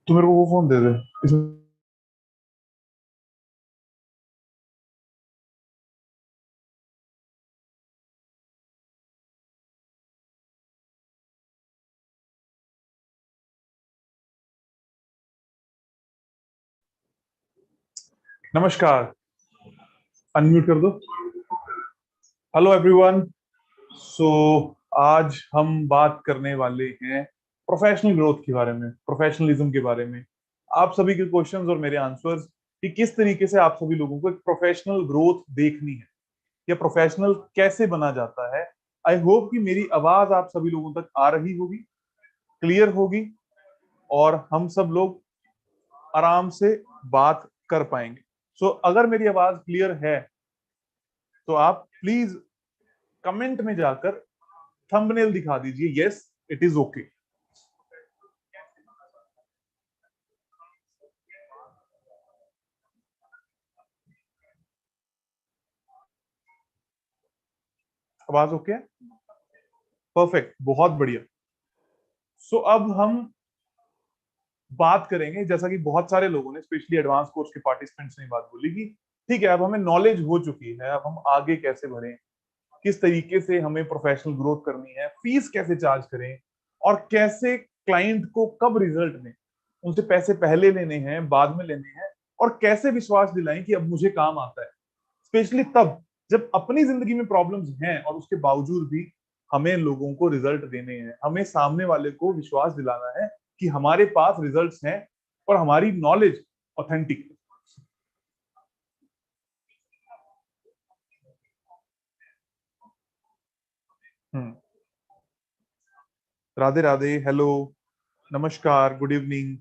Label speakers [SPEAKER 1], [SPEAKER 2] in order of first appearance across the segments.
[SPEAKER 1] तो मेरे को वो फोन दे दे इसमें। नमस्कार। अनम्यूट कर दो। Hello everyone. सो आज हम बात करने वाले हैं प्रोफेशनल ग्रोथ के बारे में, प्रोफेशनलिज्म के बारे में। आप सभी के क्वेश्चंस और मेरे आंसर्स कि किस तरीके से आप सभी लोगों को एक प्रोफेशनल ग्रोथ देखनी है या प्रोफेशनल कैसे बना जाता है। आई होप कि मेरी आवाज आप सभी लोगों तक आ रही होगी, क्लियर होगी, और हम सब लोग आराम से बात कर पाएंगे। अगर मेरी आवाज क्लियर है तो आप प्लीज कमेंट में जाकर थंबनेल दिखा दीजिए, यस इट इज ओके। आवाज ओके है? परफेक्ट, बहुत बढ़िया। अब हम बात करेंगे, जैसा कि बहुत सारे लोगों ने, स्पेशली एडवांस कोर्स के पार्टिसिपेंट्स ने बात बोली कि ठीक है, अब हमें नॉलेज हो चुकी है, अब हम आगे कैसे बढ़ें, किस तरीके से हमें प्रोफेशनल ग्रोथ करनी है, फीस कैसे चार्ज करें, और कैसे क्लाइंट को कब रिजल्ट में उनसे पैसे पहले लेने हैं, बाद में लेने हैं, और कैसे विश्वास दिलाएं कि अब मुझे काम आता है। स्पेशली तब जब अपनी जिंदगी में प्रॉब्लम्स हैं और उसके बावजूद भी हमें लोगों को रिजल्ट देने हैं, हमें सामने वाले को विश्वास दिलाना है कि हमारे पास रिजल्ट्स हैं और हमारी नॉलेज ऑथेंटिक है। हम्म। राधे राधे, हेलो, नमस्कार, good evening.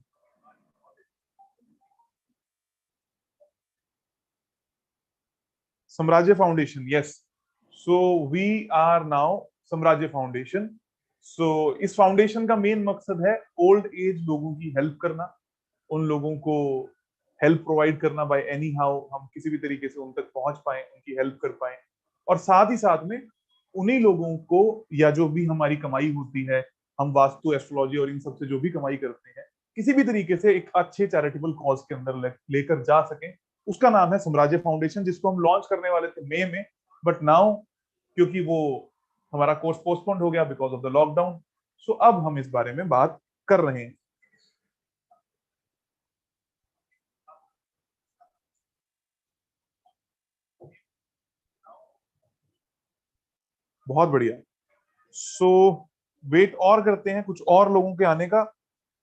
[SPEAKER 1] Samrajya foundation, yes. So we are now Samrajya foundation. इस फाउंडेशन का मेन मकसद है ओल्ड एज लोगों की हेल्प करना, उन लोगों को हेल्प प्रोवाइड करना बाय एनी हाउ, हम किसी भी तरीके से उन तक पहुंच पाए, उनकी हेल्प कर पाए। और साथ ही साथ में उन्हीं लोगों को, या जो भी हमारी कमाई होती है, हम वास्तु, एस्ट्रोलॉजी और इन सब से जो भी कमाई करते हैं, किसी भी तरीके से एक अच्छे चैरिटेबल कॉज के अंदर लेकर जा सकें। उसका नाम है साम्राज्य फाउंडेशन, जिसको हम लॉन्च करने वाले थे मई में, बट नाउ क्योंकि वो हमारा कोर्स पोस्टपोन्ड हो गया बिकॉज ऑफ द लॉकडाउन, सो अब हम इस बारे में बात कर रहे हैं। बहुत बढ़िया। सो वेट और करते हैं कुछ और लोगों के आने का।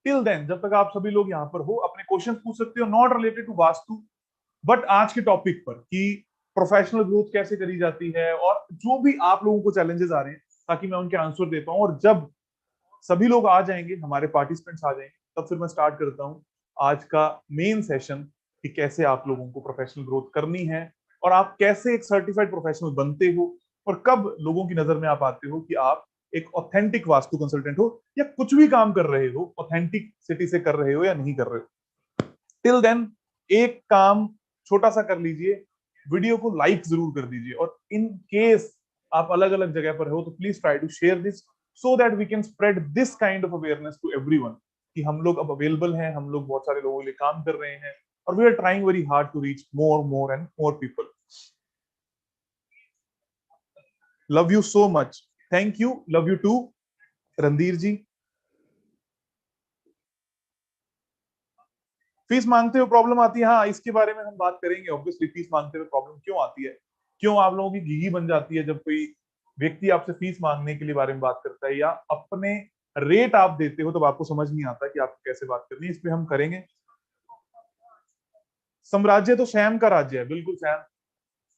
[SPEAKER 1] टिल देन, जब तक आप सभी लोग यहाँ पर हो, अपने क्वेश्चन पूछ सकते हो, not related to vastu, but आज के टॉपिक पर कि प्रोफेशनल ग्रोथ कैसे करी जाती है, और जो भी आप लोगों को चैलेंजेस आ रहे हैं, ताकि मैं उनके आंसर दे पाऊं। और जब सभी लोग आ जाएंगे, हमारे पार्टिसिपेंट्स आ जाएंगे, तब फिर मैं स्टार्ट करता हूँ आज का मेन सेशन कि कैसे आप लोगों को प्रोफेशनल ग्रोथ करनी है, और आप कैसे एक सर्टिफाइड प्रोफेशनल बनते हो, और कब लोगों की नजर में आप आते हो कि आप एक ऑथेंटिक वास्तु कंसल्टेंट हो, या कुछ भी काम कर रहे हो ऑथेंटिक सिटी से कर रहे हो या नहीं कर रहे हो। टिल देन, एक काम छोटा सा कर लीजिए, वीडियो को लाइक जरूर कर दीजिए, और इन केस आप अलग अलग जगह पर हो तो please try to share this, so that we can spread this kind of awareness to everyone कि हम लोग अब अवेलेबल हैं, हम लोग बहुत सारे लोगों के लिए काम कर रहे हैं, और we are trying very hard to reach more more and more people. Love you so much. Thank you, love you too. Randhir ji, fees मांगते हुए प्रॉब्लम आती है, हाँ इसके बारे में हम बात करेंगे। ऑब्वियसली फीस मांगते हुए प्रॉब्लम क्यों आती है, क्यों आप लोगों की घिघी बन जाती है जब कोई व्यक्ति आपसे फीस मांगने के लिए बारे में बात करता है, या अपने रेट आप देते हो तब आपको समझ नहीं आता कि आपको कैसे बात करनी है, इस पे हम करेंगे। साम्राज्य तो सैम का राज्य है, बिल्कुल सैम।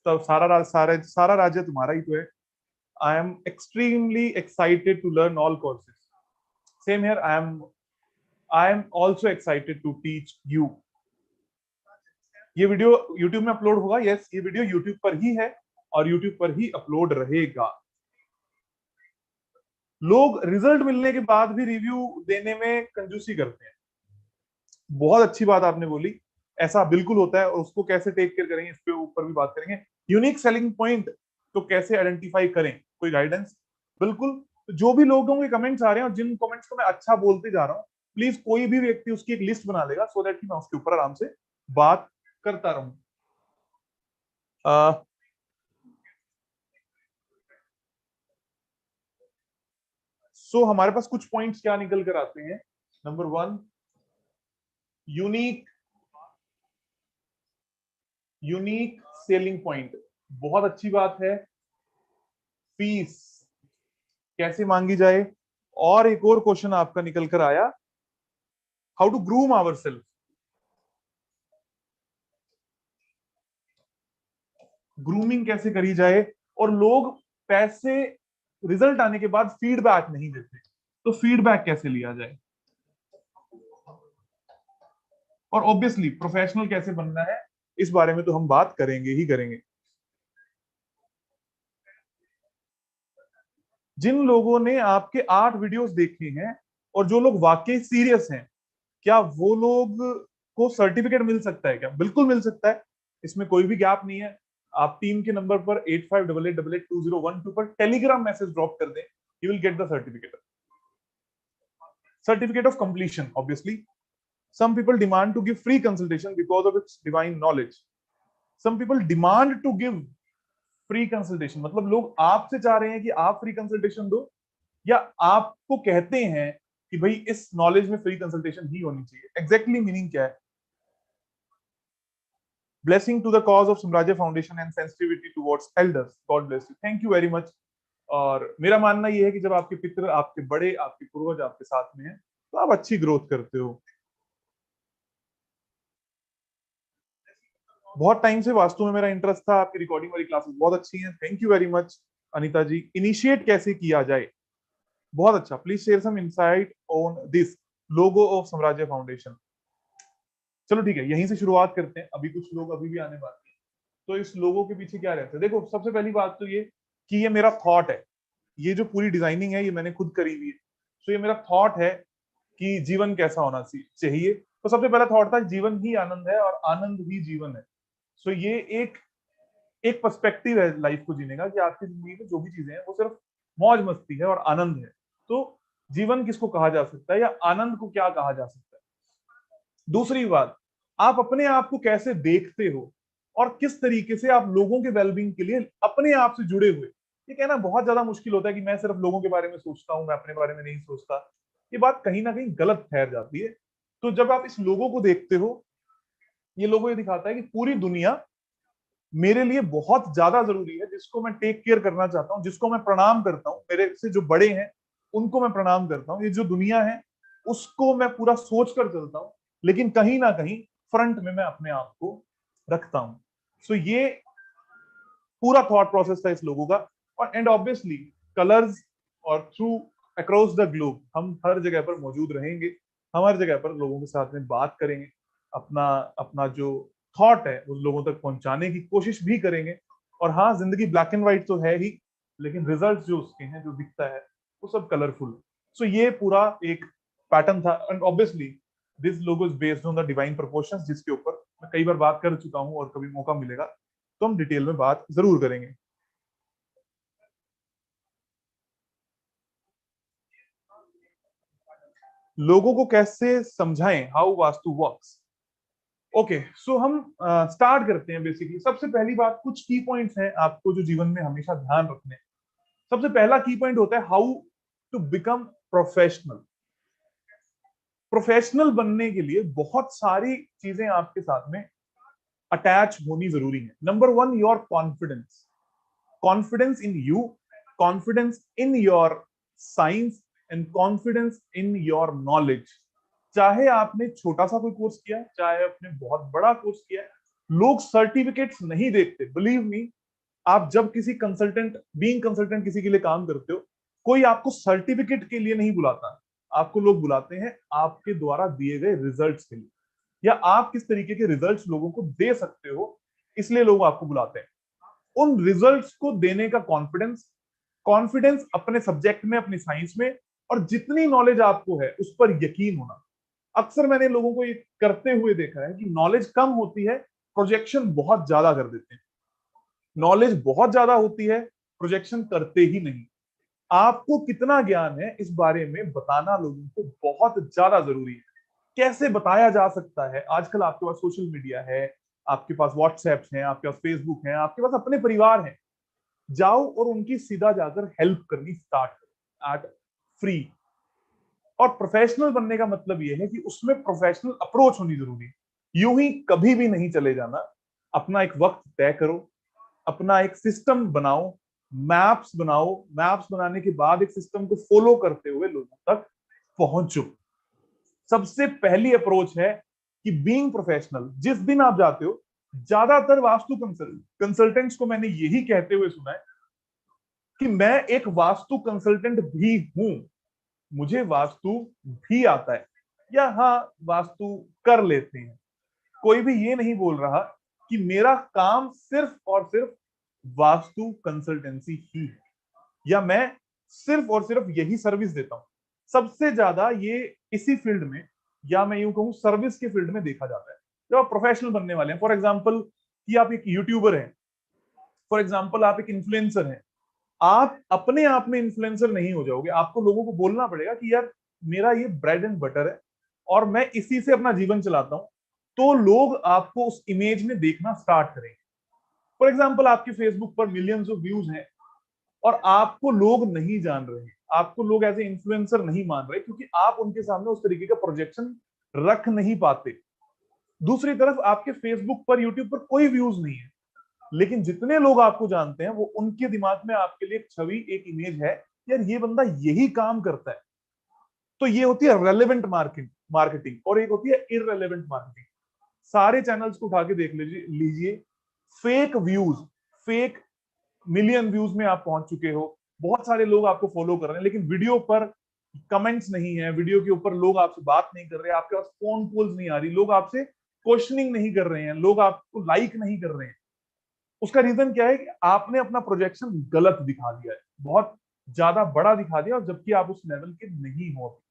[SPEAKER 1] तो सारा राज्य तुम्हारा ही तो है। I am extremely excited to learn all courses. Same here, I am also excited to teach you. ये वीडियो यूट्यूब में अपलोड होगा, यस ये वीडियो यूट्यूब पर ही है और यूट्यूब पर ही अपलोड रहेगा। लोग रिजल्ट मिलने के बाद भी रिव्यू देने में कंजूसी करते हैं। बहुत अच्छी बात आपने बोली, ऐसा बिल्कुल होता है, और उसको कैसे टेक केयर करेंगे इस पे ऊपर भी बात करेंगे। यूनिक सेलिंग पॉइंट तो कैसे आइडेंटिफाई करें, कोई गाइडेंस? बिल्कुल। तो जो भी लोगों के कमेंट्स आ रहे हैं और जिन कमेंट्स को मैं अच्छा बोलते जा रहा हूँ, प्लीज कोई भी व्यक्ति उसकी एक लिस्ट बना लेगा सो दैट कि मैं उसके ऊपर आराम से बात करता रहूं। सो हमारे पास कुछ पॉइंट्स क्या निकल कर आते हैं। Number 1, unique unique selling point, बहुत अच्छी बात है। फीस कैसे मांगी जाए, और एक और क्वेश्चन आपका निकल कर आया, how to groom our self, grooming कैसे करी जाए। और लोग पैसे रिजल्ट आने के बाद फीडबैक नहीं देते, तो फीडबैक कैसे लिया जाए, और ऑब्वियसली प्रोफेशनल कैसे बनना है, इस बारे में तो हम बात करेंगे ही करेंगे। जिन लोगों ने आपके 8 वीडियोस देखे हैं और जो लोग वाकई सीरियस हैं, क्या वो लोग को सर्टिफिकेट मिल सकता है? क्या बिल्कुल मिल सकता है, इसमें कोई भी गैप नहीं है। आप टीम के नंबर पर 8588882012 पर टेलीग्राम मैसेज ड्रॉप कर दें, you will get the certificate of completion. Obviously some people demand to give free consultation because of its divine knowledge. Some people demand to give free consultation, मतलब लोग आपसे चाह रहे हैं कि आप फ्री कंसल्टेशन दो, या आपको कहते हैं कि भाई इस नॉलेज में फ्री कंसल्टेशन ही होनी चाहिए। एग्जैक्टली मीनिंग क्या है? Blessing to the cause of Samrajya foundation and sensitivity towards elders, God bless you, thank you very much. और मेरा मानना यह है कि जब आपके पितर, आपके बड़े, आपके पूर्वज आपके साथ में हैं, तो आप अच्छी ग्रोथ करते हो। बहुत टाइम से वास्तु में मेरा इंटरेस्ट था, आपकी रिकॉर्डिंग वाली क्लासेस बहुत अच्छी हैं, thank you very much Anita ji. Initiate कैसे किया जाए, बहुत अच्छा, please share some insight on this logo of Samrajya foundation. चलो ठीक है, यहीं से शुरुआत करते हैं, अभी कुछ लोग अभी भी आने बाकी हैं। तो इस लोगो के पीछे क्या रहता है? देखो, सबसे पहली बात तो ये कि ये मेरा थॉट है, ये जो पूरी डिजाइनिंग है ये मैंने खुद करी हुई है। तो ये मेरा थॉट है कि जीवन कैसा होना चाहिए। तो सबसे पहला थॉट था, जीवन ही आनंद है और आनंद ही जीवन है। सो ये एक एक पर्सपेक्टिव है लाइफ को जीने का, कि आपकी जिंदगी में जो भी चीजें हैं वो सिर्फ मौज मस्ती है और आनंद है। तो जीवन किसको कहा जा सकता है, या आनंद को क्या कहा जा सकता है? दूसरी बात, आप अपने आप को कैसे देखते हो और किस तरीके से आप लोगों के वेलबींग के लिए अपने आप से जुड़े हुए। ये कहना बहुत ज्यादा मुश्किल होता है कि मैं सिर्फ लोगों के बारे में सोचता हूं, मैं अपने बारे में नहीं सोचता। ये बात कहीं ना कहीं गलत ठहर जाती है। तो जब आप इस लोगों को देखते हो, ये लोगों ये दिखाता है कि पूरी दुनिया मेरे लिए बहुत ज्यादा जरूरी है, जिसको मैं टेक केयर करना चाहता हूँ, जिसको मैं प्रणाम करता हूँ, मेरे से जो बड़े हैं उनको मैं प्रणाम करता हूँ। ये जो दुनिया है उसको मैं पूरा सोच कर चलता हूँ, लेकिन कहीं ना कहीं फ्रंट में मैं अपने आप को रखता हूँ। सो ये पूरा थॉट प्रोसेस था इस लोगों का। और एंड ऑब्वियसली कलर्स और थ्रू अक्रॉस द ग्लोब हम हर जगह पर मौजूद रहेंगे, हम हर जगह पर लोगों के साथ में बात करेंगे, अपना अपना जो थॉट है उस लोगों तक पहुंचाने की कोशिश भी करेंगे। और हाँ, जिंदगी ब्लैक एंड व्हाइट तो है ही, लेकिन रिजल्ट जो उसके हैं, जो दिखता है, वो सब कलरफुल। सो ये पूरा एक पैटर्न था। And obviously this logo is based on the divine proportions, जिसके ऊपर मैं कई बार बात कर चुका हूं, और कभी मौका मिलेगा तो हम डिटेल में बात जरूर करेंगे। लोगों को कैसे समझाएं, हाउ वास्तु वर्क्स। ओके, सो हम स्टार्ट करते हैं। बेसिकली सबसे पहली बात, कुछ की पॉइंट्स हैं आपको जो जीवन में हमेशा ध्यान रखने हैं। सबसे पहला की पॉइंट होता है how to become professional. Professional बनने के लिए बहुत सारी चीजें आपके साथ में अटैच होनी जरूरी है। Number 1, your confidence, confidence in you, confidence in your science, and confidence in your knowledge. चाहे आपने छोटा सा कोई कोर्स किया है, चाहे आपने बहुत बड़ा कोर्स किया है, लोग सर्टिफिकेट्स नहीं देखते, बिलीव मी। आप जब किसी कंसल्टेंट, बीइंग कंसल्टेंट किसी के लिए काम करते हो, कोई आपको सर्टिफिकेट के लिए नहीं बुलाता, आपको लोग बुलाते हैं आपके द्वारा दिए गए रिजल्ट्स के लिए, या आप किस तरीके के रिजल्ट्स लोगों को दे सकते हो, इसलिए लोग आपको बुलाते हैं। उन रिजल्ट्स को देने का कॉन्फिडेंस, कॉन्फिडेंस अपने सब्जेक्ट में, अपनी साइंस में, और जितनी नॉलेज आपको है उस पर यकीन होना। अक्सर मैंने लोगों को ये करते हुए देखा है कि नॉलेज कम होती है, प्रोजेक्शन बहुत ज्यादा कर देते हैं। नॉलेज बहुत ज्यादा होती है, प्रोजेक्शन करते ही नहीं। आपको कितना ज्ञान है इस बारे में बताना लोगों को बहुत ज्यादा जरूरी है। कैसे बताया जा सकता है? आजकल आपके पास सोशल मीडिया है, आपके पास व्हाट्सएप है, आपके पास फेसबुक है, आपके पास अपने परिवार है। जाओ और उनकी सीधा जाकर हेल्प करनी स्टार्ट करो एट फ्री। और प्रोफेशनल बनने का मतलब यह है कि उसमें प्रोफेशनल अप्रोच होनी जरूरी है। यूं ही कभी भी नहीं चले जाना। अपना एक वक्त तय करो, अपना एक सिस्टम बनाओ, मैप्स बनाओ। मैप्स बनाने के बाद एक सिस्टम को फॉलो करते हुए लोगों तक पहुंचो। सबसे पहली अप्रोच है कि बीइंग प्रोफेशनल, जिस दिन आप जाते हो, ज्यादातर वास्तु कंसल्टेंट्स को मैंने यही कहते हुए सुना है कि मैं एक वास्तु कंसल्टेंट भी हूं, मुझे वास्तु भी आता है, या हाँ वास्तु कर लेते हैं। कोई भी ये नहीं बोल रहा कि मेरा काम सिर्फ और सिर्फ वास्तु कंसल्टेंसी ही है, या मैं सिर्फ और सिर्फ यही सर्विस देता हूं। सबसे ज्यादा ये इसी फील्ड में, या मैं यूं कहूं सर्विस के फील्ड में देखा जाता है जब आप प्रोफेशनल बनने वाले हैं। फॉर एग्जाम्पल कि आप एक यूट्यूबर हैं, फॉर एग्जाम्पल आप एक इन्फ्लुएंसर हैं। आप अपने आप में इन्फ्लुएंसर नहीं हो जाओगे, आपको लोगों को बोलना पड़ेगा कि यार मेरा ये ब्रेड एंड बटर है और मैं इसी से अपना जीवन चलाता हूं, तो लोग आपको उस इमेज में देखना स्टार्ट करेंगे। फॉर एग्जाम्पल आपके फेसबुक पर मिलियंस ऑफ व्यूज हैं और आपको लोग नहीं जान रहे हैं, आपको लोग एज ए इन्फ्लुएंसर नहीं मान रहे, क्योंकि आप उनके सामने उस तरीके का प्रोजेक्शन रख नहीं पाते। दूसरी तरफ आपके फेसबुक पर, यूट्यूब पर कोई व्यूज नहीं है, लेकिन जितने लोग आपको जानते हैं वो उनके दिमाग में आपके लिए एक छवि, एक इमेज है, यार ये बंदा यही काम करता है। तो ये होती है रेलेवेंट मार्केटिंग, और एक होती है इररेलेवेंट मार्केटिंग। सारे चैनल्स को उठा के देख लीजिए, fake views, fake million views में आप पहुंच चुके हो, बहुत सारे लोग आपको फॉलो कर रहे हैं, लेकिन वीडियो पर कमेंट्स नहीं है, वीडियो के ऊपर लोग आपसे बात नहीं कर रहे, आपके पास फोन कॉल्स नहीं आ रही, लोग आपसे क्वेश्चनिंग नहीं कर रहे हैं, लोग आपको लाइक नहीं कर रहे हैं। उसका रीजन क्या है कि आपने अपना प्रोजेक्शन गलत दिखा दिया है, बहुत ज्यादा बड़ा दिखा दिया, और जबकि आप उस लेवल के नहीं हो।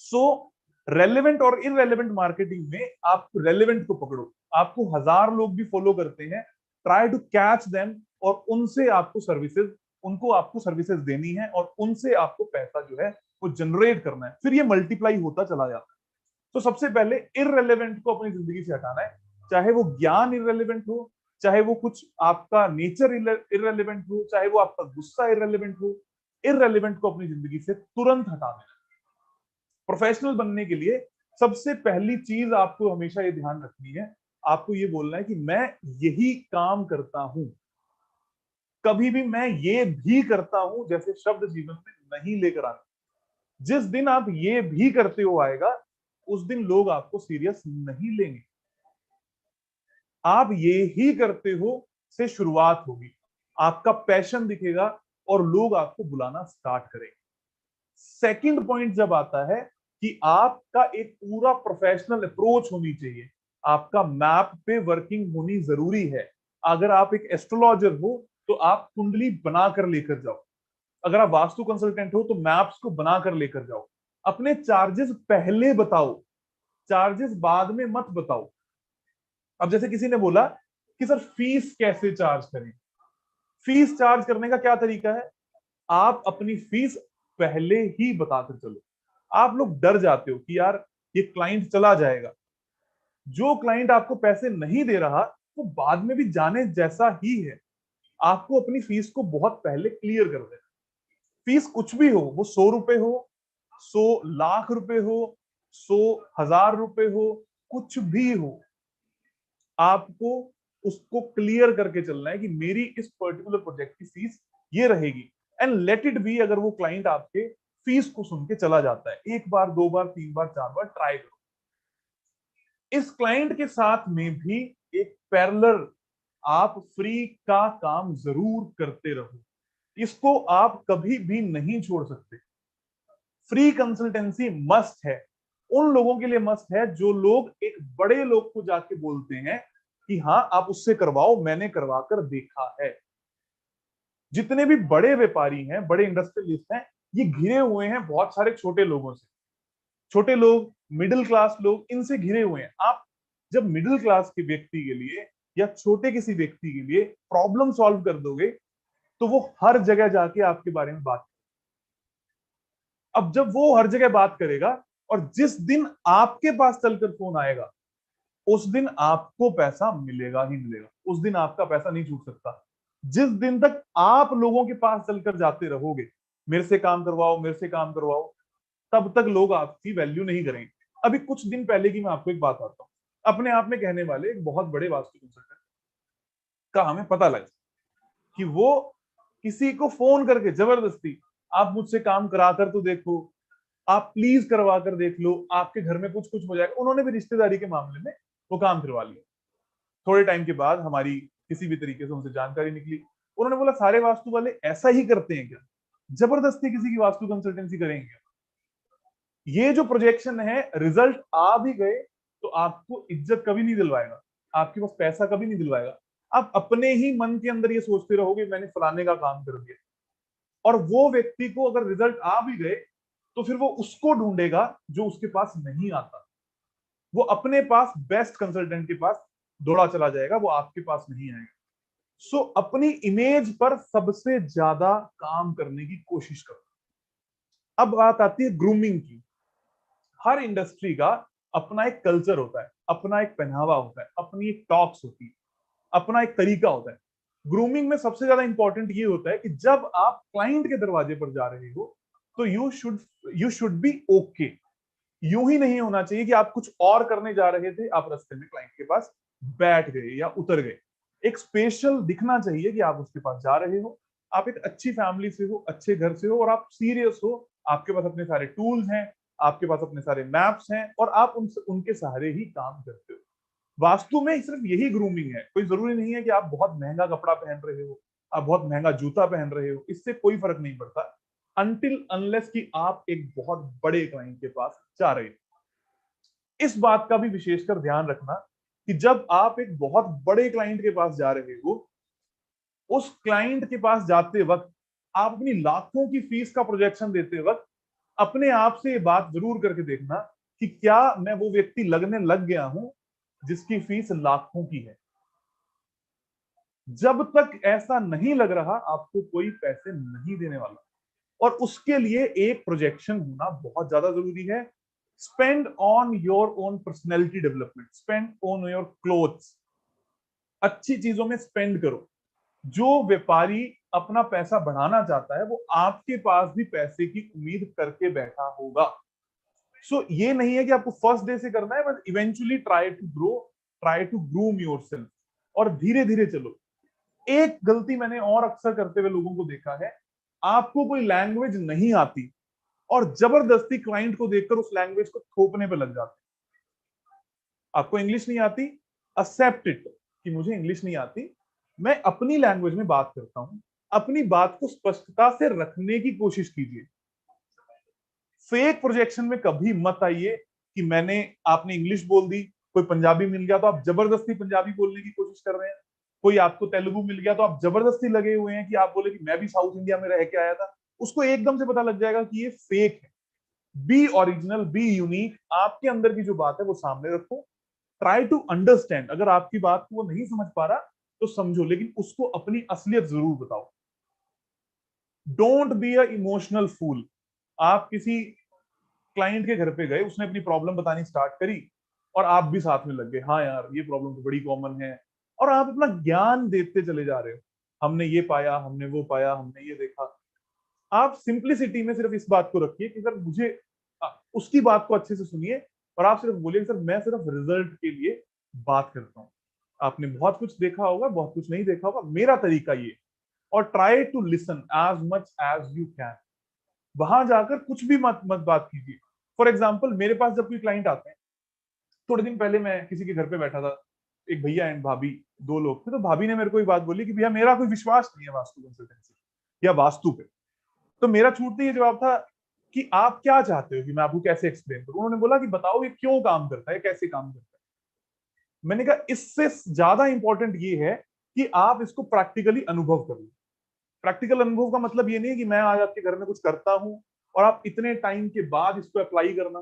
[SPEAKER 1] सो रेलेवेंट और इनरेलेवेंट मार्केटिंग में आप रेलेवेंट को पकड़ो। आपको 1000 लोग भी फॉलो करते हैं, ट्राई टू कैच देम, और उनसे आपको सर्विसेज, उनको आपको सर्विसेज देनी है, और उनसे आपको पैसा जो है वो जनरेट करना है, फिर ये मल्टीप्लाई होता चला जाता है। तो सबसे पहले इररेलेवेंट को अपनी जिंदगी से हटाना है, चाहे वो ज्ञान इररेलेवेंट हो, चाहे वो कुछ आपका नेचर इररेलेवेंट हो, चाहे वो आपका गुस्सा इररेलेवेंट हो। इररेलेवेंट को अपनी जिंदगी से तुरंत हटा देना। प्रोफेशनल बनने के लिए सबसे पहली चीज आपको हमेशा ये ध्यान रखनी है, आपको ये बोलना है कि मैं यही काम करता हूं। कभी भी मैं ये भी करता हूं जैसे शब्द जीवन में नहीं लेकर आना। जिस दिन आप ये भी करते हो आएगा, उस दिन लोग आपको सीरियस नहीं लेंगे। आप ये ही करते हो से शुरुआत होगी, आपका पैशन दिखेगा और लोग आपको बुलाना स्टार्ट करेंगे। सेकंड पॉइंट जब आता है कि आपका एक पूरा प्रोफेशनल अप्रोच होनी चाहिए, आपका मैप पे वर्किंग होनी जरूरी है। अगर आप एक एस्ट्रोलॉजर हो तो आप कुंडली बनाकर लेकर जाओ, अगर आप वास्तु कंसल्टेंट हो तो मैप्स को बनाकर लेकर जाओ। अपने चार्जेस पहले बताओ, चार्जेस बाद में मत बताओ। अब जैसे किसी ने बोला कि सर फीस कैसे चार्ज करें, फीस चार्ज करने का क्या तरीका है? आप अपनी फीस पहले ही बताकर चलो। आप लोग डर जाते हो कि यार ये क्लाइंट चला जाएगा। जो क्लाइंट आपको पैसे नहीं दे रहा वो बाद में भी जाने जैसा ही है। आपको अपनी फीस को बहुत पहले क्लियर कर देना। फीस कुछ भी हो, वो 100 रुपए हो, 100 लाख रुपए हो, 100 हजार रुपए हो, कुछ भी हो, आपको उसको क्लियर करके चलना है कि मेरी इस पर्टिकुलर प्रोजेक्ट की फीस ये रहेगी। एंड लेट इट बी, अगर वो क्लाइंट आपके फीस को सुन के चला जाता है, एक बार, दो बार, तीन बार, चार बार ट्राई करो। इस क्लाइंट के साथ में भी एक पैरेलल आप फ्री का काम जरूर करते रहो, इसको आप कभी भी नहीं छोड़ सकते। फ्री कंसल्टेंसी मस्ट है, उन लोगों के लिए मस्ट है जो लोग एक बड़े लोग को जाके बोलते हैं कि हाँ आप उससे करवाओ, मैंने करवा कर देखा है। जितने भी बड़े व्यापारी हैं, बड़े इंडस्ट्रियलिस्ट हैं, ये घिरे हुए हैं बहुत सारे छोटे लोगों से। छोटे लोग, मिडिल क्लास लोग, इनसे घिरे हुए हैं। आप जब मिडिल क्लास के व्यक्ति के लिए या छोटे किसी व्यक्ति के लिए प्रॉब्लम सॉल्व कर दोगे, तो वो हर जगह जाके आपके बारे में बात अब जब वो हर जगह बात करेगा और जिस दिन आपके पास चलकर फोन आएगा उस दिन आपको पैसा मिलेगा ही मिलेगा, उस दिन आपका पैसा नहीं छूट सकता। जिस दिन तक आप लोगों के पास चलकर जाते रहोगे, मेरे से काम करवाओ, मेरे से काम करवाओ, तब तक लोग आपकी वैल्यू नहीं करेंगे। अभी कुछ दिन पहले की मैं आपको एक बात बताता हूँ। अपने आप में कहने वाले एक बहुत बड़े वास्तु कंसल्टेंट का हमें पता लगा कि वो किसी को फोन करके जबरदस्ती, आप मुझसे काम करा कर तो देखो, आप प्लीज करवा कर देख लो, आपके घर में कुछ कुछ हो जाएगा। उन्होंने भी रिश्तेदारी के मामले में वो काम करवा लिया। थोड़े टाइम के बाद हमारी किसी भी तरीके से उनसे जानकारी निकली। उन्होंने बोला सारे वास्तु वाले ऐसा ही करते हैं क्या, जबरदस्ती किसी की वास्तु कंसल्टेंसी करेंगे क्या? ये जो प्रोजेक्शन है, रिजल्ट आ भी गए तो आपको इज्जत कभी नहीं दिलवाएगा, आपके पास पैसा कभी नहीं दिलवाएगा। आप अपने ही मन के अंदर ये सोचते रहोगे मैंने फलाने का काम कर दिया, और वो व्यक्ति को अगर रिजल्ट आ भी गए तो फिर वो उसको ढूंढेगा जो उसके पास नहीं आता। वो अपने पास बेस्ट कंसल्टेंट के पास दौड़ा चला जाएगा, वो आपके पास नहीं आएगा। सो अपनी इमेज पर सबसे ज्यादा काम करने की कोशिश करो। अब बात आती है ग्रूमिंग की। हर इंडस्ट्री का अपना एक कल्चर होता है, अपना एक पहनावा होता है, अपनी एक टॉक्स होती है, अपना एक तरीका होता है। ग्रूमिंग में सबसे ज्यादा इंपॉर्टेंट ये होता है कि जब आप क्लाइंट के दरवाजे पर जा रहे हो तो यू शुड बी ओके। यूं ही नहीं होना चाहिए कि आप कुछ और करने जा रहे थे, आप रास्ते में क्लाइंट के पास बैठ गए या उतर गए। एक स्पेशल दिखना चाहिए कि आप उसके पास जा रहे हो, आप एक अच्छी फैमिली से हो, अच्छे घर से हो, और आप सीरियस हो, आपके पास अपने सारे टूल्स हैं, आपके पास अपने सारे मैप्स हैं, और आप उनके सहारे ही काम करते हो। वास्तु में सिर्फ यही ग्रूमिंग है। कोई जरूरी नहीं है कि आप बहुत महंगा कपड़ा पहन रहे हो, आप बहुत महंगा जूता पहन रहे हो, इससे कोई फर्क नहीं पड़ता अनटिल अनलेस कि आप एक बहुत बड़े क्लाइंट के पास जा रहे हो। इस बात का भी विशेषकर ध्यान रखना कि जब आप एक बहुत बड़े क्लाइंट के पास जा रहे हो, उस क्लाइंट के पास जाते वक्त आप अपनी लाखों की फीस का प्रोजेक्शन देते वक्त अपने आप से ये बात जरूर करके देखना कि क्या मैं वो व्यक्ति लगने लग गया हूं जिसकी फीस लाखों की है। जब तक ऐसा नहीं लग रहा आपको कोई पैसे नहीं देने वाला, और उसके लिए एक प्रोजेक्शन होना बहुत ज्यादा जरूरी है। Spend on your own personality development, spend on your clothes, अच्छी चीजों में स्पेंड करो। जो व्यापारी अपना पैसा बढ़ाना चाहता है वो आपके पास भी पैसे की उम्मीद करके बैठा होगा। ये नहीं है कि आपको फर्स्ट डे से करना है, but eventually try to grow, try to groom yourself, और धीरे धीरे चलो। एक गलती मैंने और अक्सर करते हुए लोगों को देखा है, आपको कोई लैंग्वेज नहीं आती और जबरदस्ती क्लाइंट को देखकर उस लैंग्वेज को थोपने पे लग जाते। आपको इंग्लिश नहीं आती, एक्सेप्ट इट कि मुझे इंग्लिश नहीं आती, मैं अपनी लैंग्वेज में बात करता हूं। अपनी बात को स्पष्टता से रखने की कोशिश कीजिए। फेक प्रोजेक्शन में कभी मत आइए कि आपने इंग्लिश बोल दी, कोई पंजाबी मिल गया तो आप जबरदस्ती पंजाबी बोलने की कोशिश कर रहे हैं, कोई आपको तेलुगु मिल गया तो आप जबरदस्ती लगे हुए हैं कि आप बोले कि मैं भी साउथ इंडिया में रह के आया था। उसको एकदम से पता लग जाएगा कि ये फेक है। बी ओरिजिनल, बी यूनिक, आपके अंदर की जो बात है वो सामने रखो। ट्राई टू अंडरस्टैंड, अगर आपकी बात को वो नहीं समझ पा रहा तो समझो, लेकिन उसको अपनी असलियत जरूर बताओ। Don't be a emotional fool. आप किसी क्लाइंट के घर पे गए, उसने अपनी प्रॉब्लम बतानी स्टार्ट करी और आप भी साथ में लग गए, हाँ यार ये प्रॉब्लम तो बड़ी कॉमन है, और आप अपना ज्ञान देते चले जा रहे हो। हमने ये पाया, हमने वो पाया, हमने ये देखा। आप सिंप्लिसिटी में सिर्फ इस बात को रखिए कि सर मुझे उसकी बात को अच्छे से सुनिए, और आप सिर्फ बोलिए सर मैं सिर्फ रिजल्ट के लिए बात करता हूँ। आपने बहुत कुछ देखा होगा, बहुत कुछ नहीं देखा होगा, मेरा तरीका ये। और try to listen as much as you can. वहां जाकर कुछ भी मत मत बात कीजिए। फॉर एग्जाम्पल, मेरे पास जब कोई क्लाइंट आते हैं, थोड़े दिन पहले मैं किसी के घर पे बैठा था, एक भैया एंड भाभी, दो लोग थे। तो भाभी ने मेरे को एक बात बोली कि भैया मेरा कोई विश्वास नहीं है वास्तु कंसल्टेंसी या वास्तु पे। तो मेरा छूटते ही जवाब था कि आप क्या चाहते हो कि मैं आपको कैसे एक्सप्लेन करूं। उन्होंने बोला कि बताओ ये क्यों काम करता है, कैसे काम करता है। मैंने कहा इससे ज्यादा इंपॉर्टेंट ये है कि आप इसको प्रैक्टिकली अनुभव करो। प्रैक्टिकल अनुभव का मतलब ये नहीं है कि मैं आज आपके घर में कुछ करता हूं और आप इतने टाइम के बाद इसको अप्लाई करना।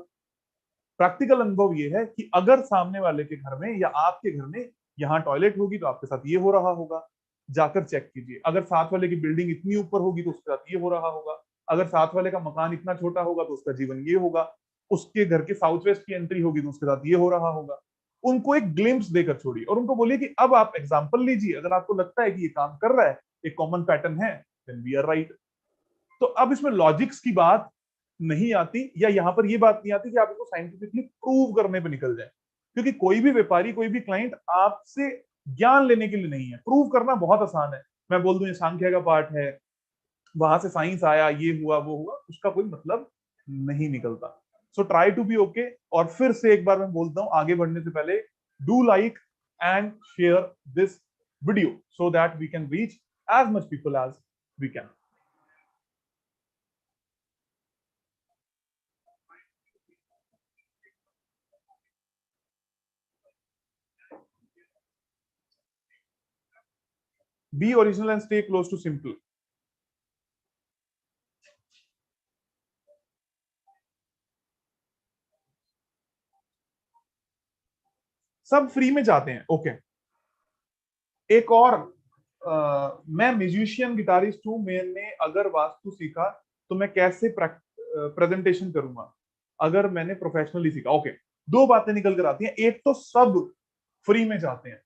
[SPEAKER 1] प्रैक्टिकल अनुभव ये है कि अगर सामने वाले के घर में या आपके घर में यहाँ टॉयलेट होगी तो आपके साथ ये हो रहा होगा, जाकर चेक कीजिए। अगर साथ वाले की बिल्डिंग इतनी ऊपर होगी तो उसके साथ ये हो रहा होगा। अगर साथ वाले का मकान इतना छोटा होगा तो उसका जीवन ये होगा, उसके घर के साउथ वेस्ट की एंट्री होगी तो उसके साथ ये हो रहा होगा। उनको एक ग्लिम्स देकर छोड़िए और उनको बोलिए कि अब आप एग्जाम्पल लीजिए, अगर आपको लगता है कि ये काम कर रहा है, एक कॉमन पैटर्न है, देन वी आर राइट। तो अब इसमें लॉजिक्स की बात नहीं आती, या यहां पर ये बात नहीं आती कि आप इसको साइंटिफिकली प्रूव करने पे निकल जाए, क्योंकि कोई भी व्यापारी, कोई भी क्लाइंट आपसे ज्ञान लेने के लिए नहीं है। प्रूव करना बहुत आसान है, मैं बोल दूं ये सांख्य का पार्ट है, वहां से साइंस आया, ये हुआ वो हुआ, उसका कोई मतलब नहीं निकलता। So try to be okay. और फिर से एक बार मैं बोलता हूं आगे बढ़ने से पहले, do like and share this video so that we can reach as much people as we can. Be original and stay close to simple. सब फ्री में जाते हैं, ओके। एक और मैं म्यूजिशियन गिटारिस्ट हूं, मैंने अगर वास्तु सीखा तो मैं कैसे प्रेजेंटेशन करूंगा अगर मैंने प्रोफेशनली सीखा, ओके। दो बातें निकल कर आती हैं, एक तो सब फ्री में जाते हैं।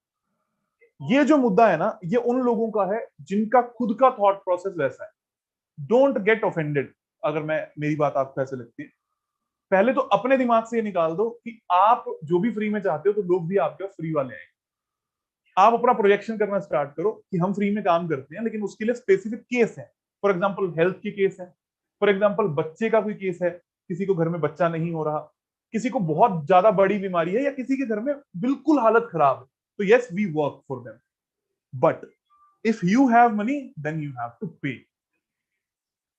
[SPEAKER 1] ये जो मुद्दा है ना, ये उन लोगों का है जिनका खुद का थॉट प्रोसेस वैसा है। डोंट गेट ऑफेंडेड अगर मैं मेरी बात आपको ऐसे लगती है। पहले तो अपने दिमाग से ये निकाल दो कि आप जो भी फ्री में चाहते हो तो लोग भी आपके फ्री वाले हैं। आप अपना प्रोजेक्शन करना स्टार्ट करो कि हम फ्री में काम करते हैं, लेकिन उसके लिए स्पेसिफिक केस है। फॉर एग्जाम्पल हेल्थ की केस है, फॉर एग्जाम्पल बच्चे का कोई केस है, किसी को घर में बच्चा नहीं हो रहा, किसी को बहुत ज्यादा बड़ी बीमारी है, या किसी के घर में बिल्कुल हालत खराब है, तो yes we work for them. But if you have money then you have to pay.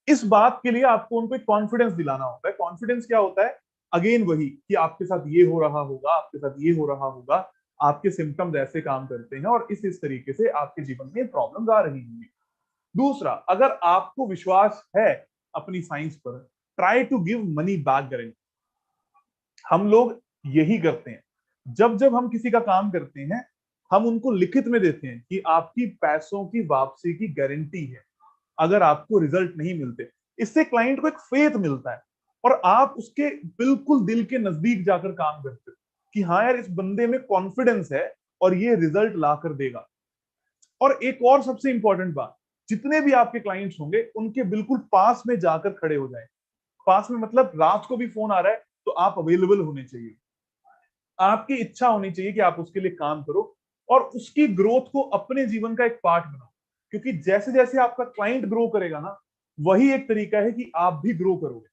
[SPEAKER 1] इस बात के लिए आपको उनको एक कॉन्फिडेंस दिलाना होता है। कॉन्फिडेंस क्या होता है? अगेन वही कि आपके साथ ये हो रहा होगा, आपके साथ ये हो रहा होगा, आपके सिम्टम्स ऐसे काम करते हैं और इस तरीके से आपके जीवन में प्रॉब्लम्स आ रही होंगी। दूसरा, अगर आपको विश्वास है अपनी साइंस पर, try to give money back guarantee. हम लोग यही करते हैं, जब जब हम किसी का काम करते हैं हम उनको लिखित में देते हैं कि आपकी पैसों की वापसी की गारंटी है अगर आपको रिजल्ट नहीं मिलते। इससे क्लाइंट को एक फेथ मिलता है और आप उसके बिल्कुल दिल के नजदीक जाकर काम करते हो कि हाँ यार, इस बंदे में कॉन्फिडेंस है और ये रिजल्ट ला कर देगा। और एक और सबसे इंपॉर्टेंट बात, जितने भी आपके क्लाइंट्स होंगे उनके बिल्कुल पास में जाकर खड़े हो जाए। पास में मतलब रात को भी फोन आ रहा है तो आप अवेलेबल होने चाहिए, आपकी इच्छा होनी चाहिए कि आप उसके लिए काम करो और उसकी ग्रोथ को अपने जीवन का एक पार्ट बनाओ। क्योंकि जैसे जैसे आपका क्लाइंट ग्रो करेगा ना, वही एक तरीका है कि आप भी ग्रो करोगे।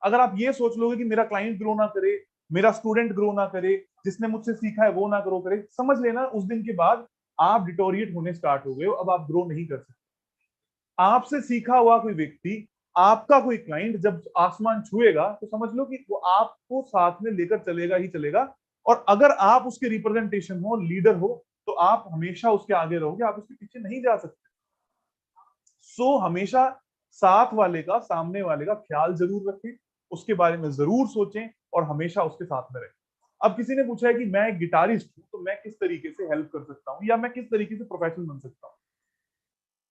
[SPEAKER 1] अगर आप ये सोच लोगे कि मेरा क्लाइंट ग्रो ना करे, मेरा स्टूडेंट ग्रो ना करे, जिसने मुझसे सीखा है वो ना ग्रो करे, समझ लेना उस दिन के बाद आप डिटोरिएट होने स्टार्ट हो गए हो, अब आप ग्रो नहीं कर सकते। आपसे सीखा हुआ कोई व्यक्ति, आपका कोई क्लाइंट जब आसमान छुएगा तो समझ लो कि वो आपको साथ में लेकर चलेगा ही चलेगा। और अगर आप उसके रिप्रेजेंटेशन हो, लीडर हो, तो आप हमेशा उसके आगे रहोगे, आप उसके पीछे नहीं जा सकते। सो हमेशा साथ वाले का, सामने वाले का ख्याल जरूर रखें, उसके बारे में जरूर सोचें और हमेशा उसके साथ में रहें। अब किसी ने पूछा है कि मैं एक गिटारिस्ट हूं तो मैं किस तरीके से हेल्प कर सकता हूं या मैं किस तरीके से प्रोफेशनल बन सकता हूं।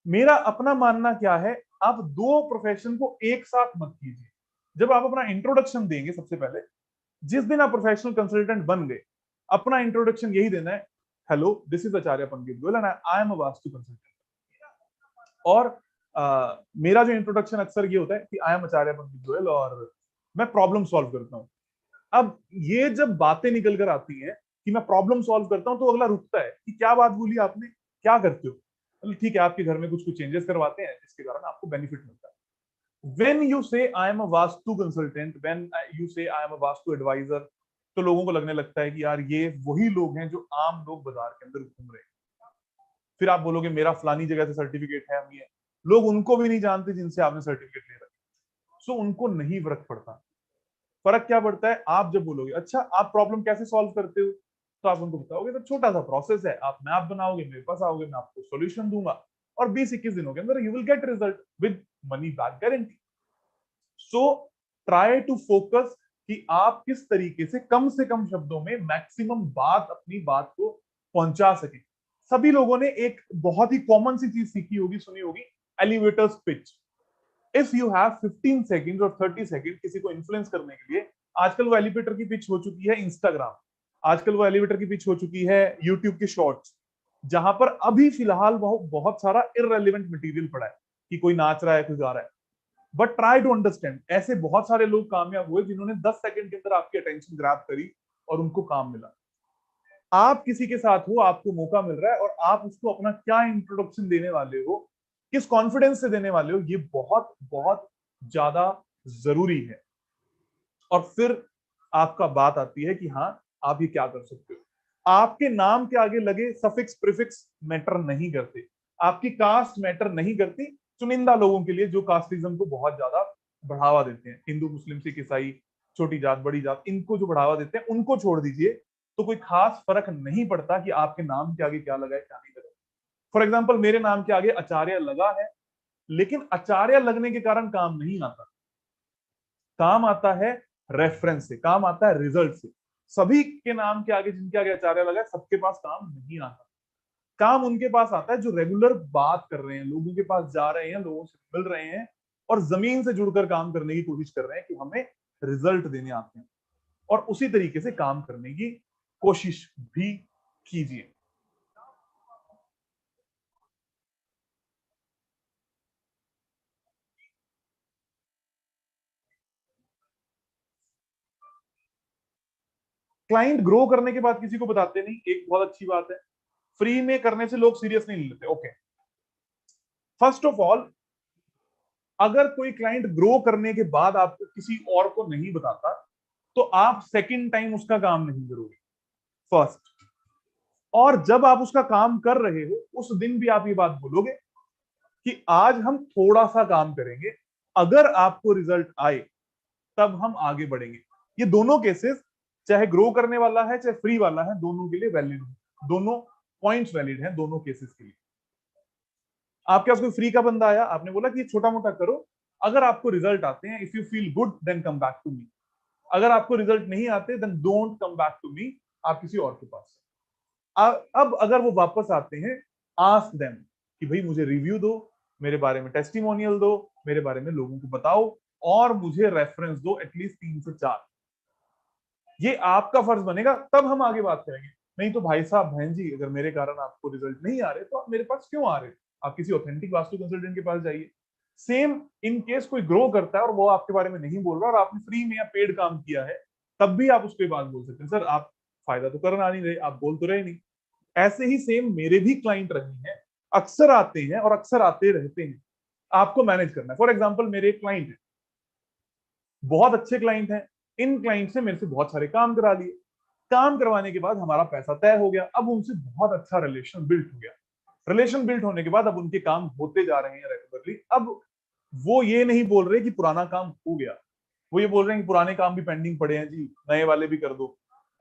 [SPEAKER 1] मेरा अपना मानना क्या है, आप दो प्रोफेशन को एक साथ मत कीजिए। जब आप अपना इंट्रोडक्शन देंगे, सबसे पहले जिस दिन आप प्रोफेशनल कंसल्टेंट बन गए, अपना इंट्रोडक्शन यही देना है, hello this is Acharya Pankaj Goyal and I am a vastu consultant. और मेरा जो इंट्रोडक्शन अक्सर ये होता है कि आई एम आचार्य पंकज गोयल और मैं प्रॉब्लम सॉल्व करता हूँ। अब ये जब बातें निकल कर आती हैं कि मैं प्रॉब्लम सॉल्व करता हूं, तो अगला रुकता है कि क्या बात बोली आपने, क्या करते हो? मतलब ठीक है, आपके घर में कुछ कुछ चेंजेस करवाते हैं जिसके कारण आपको बेनिफिट मिलता है। When you say I am a vastu consultant, when you say I am a vastu advisor, तो लोगों को लगने लगता है कि यार ये वही लोग हैं जो आम लोग बाजार के अंदर घूम रहे हैं। फिर आप बोलोगे मेरा फलानी जगह से सर्टिफिकेट है, हम ये लोग उनको भी नहीं जानते जिनसे आपने सर्टिफिकेट ले रखा। सो उनको नहीं फर्क पड़ता। फर्क क्या पड़ता है, आप जब बोलोगे अच्छा आप प्रॉब्लम कैसे सॉल्व करते हो, तो आप उनको बताओगे तो छोटा सा प्रोसेस है, आप मैप बनाओगे, मेरे पास आओगे, मैं आपको सॉल्यूशन दूंगा और 20-21 दिनों के अंदर you will get result with money back guarantee. So try to focus कि आप किस तरीके से कम शब्दों में मैक्सिमम बात, अपनी बात को पहुंचा सके। सभी लोगों ने एक बहुत ही कॉमन सी चीज सीखी होगी, सुनी होगी, elevator pitch. If you have 15 second और 30 सेकंड किसी को इन्फ्लुएंस करने के लिए, आजकल वो एलिवेटर की पिच हो चुकी है इंस्टाग्राम, आजकल वो एलिवेटर की पिच हो चुकी है यूट्यूब के शॉर्ट्स, जहां पर अभी फिलहाल बहुत सारा इररेलेवेंट मटेरियल पड़ा है कि कोई नाच रहा है, कोई गा रहा है। बट ट्राई टू अंडरस्टैंड, ऐसे बहुत सारे लोग कामयाब हुए जिन्होंने 10 सेकंड के अंदर आपकी अटेंशन ग्रैब करी और उनको काम मिला। आप किसी के साथ हो, आपको मौका मिल रहा है और आप उसको अपना क्या इंट्रोडक्शन देने वाले हो, किस कॉन्फिडेंस से देने वाले हो, ये बहुत बहुत ज्यादा जरूरी है। और फिर आपका बात आती है कि हाँ, आप ये क्या कर सकते हो। आपके नाम के आगे लगे सफिक्स प्रीफिक्स मैटर नहीं करते, आपकी कास्ट मैटर नहीं करती। चुनिंदा लोगों के लिए जो कास्टिज्म को बहुत ज्यादा बढ़ावा देते हैं, हिंदू मुस्लिम सिख ईसाई, छोटी जात बड़ी जात, इनको जो बढ़ावा देते हैं उनको छोड़ दीजिए, तो कोई खास फर्क नहीं पड़ता कि आपके नाम के आगे क्या लगा है क्या नहीं लगा। फॉर एग्जाम्पल, मेरे नाम के आगे आचार्य लगा है, लेकिन आचार्य लगने के कारण काम नहीं आता, काम आता है रेफरेंस से, काम आता है रिजल्ट से। सभी के नाम के आगे जिनके आगे आचार्य लगा है, सबके पास काम नहीं आता। काम उनके पास आता है जो रेगुलर बात कर रहे हैं, लोगों के पास जा रहे हैं, लोगों से मिल रहे हैं और जमीन से जुड़कर काम करने की कोशिश कर रहे हैं कि हमें रिजल्ट देने आते हैं। और उसी तरीके से काम करने की कोशिश भी कीजिए। क्लाइंट ग्रो करने के बाद किसी को बताते नहीं, एक बहुत अच्छी बात है। फ्री में करने से लोग सीरियस नहीं लेते। ओके, फर्स्ट ऑफ ऑल, अगर कोई क्लाइंट ग्रो करने के बाद आपको किसी और को नहीं बताता, तो आप सेकंड टाइम उसका काम नहीं करोगे, फर्स्ट। और जब आप उसका काम कर रहे हो, उस दिन भी आप ये बात बोलोगे कि आज हम थोड़ा सा काम करेंगे, अगर आपको रिजल्ट आए तब हम आगे बढ़ेंगे। ये दोनों केसेस, चाहे ग्रो करने वाला है चाहे फ्री वाला है, दोनों के लिए वैलिड है, दोनों पॉइंट्स वैलिड हैं दोनों केसेस के लिए। आपके पास कोई फ्री का बंदा आया, आपने बोला कि छोटा मोटा करो, अगर आपको रिजल्ट आते हैं, if you feel good then come back to me. अगर आपको रिजल्ट नहीं आते then don't come back to me, आप किसी और के पास। अब अगर वो वापस आते हैं, आस्क देम कि भाई मुझे रिव्यू दो, मेरे बारे में टेस्टिमोनियल दो, मेरे बारे में लोगों को बताओ, और मुझे रेफरेंस दो एटलीस्ट 3 से 4। ये आपका फर्ज बनेगा, तब हम आगे बात करेंगे। नहीं तो भाई साहब बहन जी, अगर मेरे कारण आपको रिजल्ट नहीं आ रहे तो आप मेरे पास क्यों आ रहे? आप किसी ऑथेंटिक वास्तु कंसल्टेंट के पास जाइए। सेम इन केस कोई ग्रो करता है और वो आपके बारे में नहीं बोल रहा और आपने फ्री में या पेड काम किया है, तब भी आप उसके बाद बोल सकते हैं, सर आप फायदा तो करना नहीं रहे, आप बोल तो रहे नहीं। ऐसे ही सेम मेरे भी क्लाइंट रहे हैं, अक्सर आते हैं और अक्सर आते रहते हैं। आपको मैनेज करना है। फॉर एग्जाम्पल, मेरे एक क्लाइंट है, बहुत अच्छे क्लाइंट हैं, इन क्लाइंट से मेरे से बहुत सारे काम करा लिए, काम करवाने के बाद हमारा पैसा तय हो गया, अब उनसे बहुत अच्छा रिलेशन बिल्ट हो गया। रिलेशन बिल्ट होने के बाद अब उनके काम होते जा रहे हैं रेगुलरली। अब वो ये नहीं बोल रहे कि पुराना काम हो गया, वो ये बोल रहे हैं कि पुराने काम भी पेंडिंग पड़े हैं जी, नए वाले भी कर दो,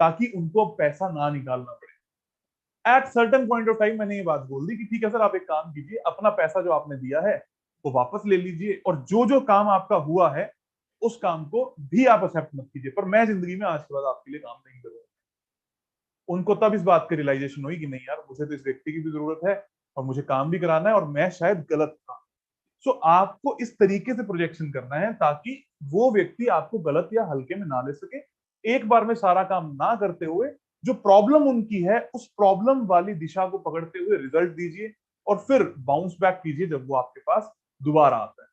[SPEAKER 1] ताकि उनको अब पैसा ना निकालना पड़े। At certain point of time मैंने ये बात बोल दी कि ठीक है सर, आप एक काम कीजिए, अपना पैसा जो आपने दिया है वो वापस ले लीजिए, और जो जो काम आपका हुआ है उस काम को भी आप एक्सेप्ट मत कीजिए, पर मैं जिंदगी में आज के बाद आपके लिए काम नहीं करूंगा। उनको तब इस बात की रियलाइजेशन हुई कि नहीं यार, मुझे तो इस व्यक्ति की भी जरूरत है और मुझे काम भी कराना है और मैं शायद गलत था। सो आपको इस तरीके से प्रोजेक्शन करना है ताकि वो व्यक्ति आपको गलत या हल्के में ना ले सके। एक बार में सारा काम ना करते हुए, जो प्रॉब्लम उनकी है उस प्रॉब्लम वाली दिशा को पकड़ते हुए रिजल्ट दीजिए, और फिर बाउंस बैक कीजिए जब वो आपके पास दोबारा आता है।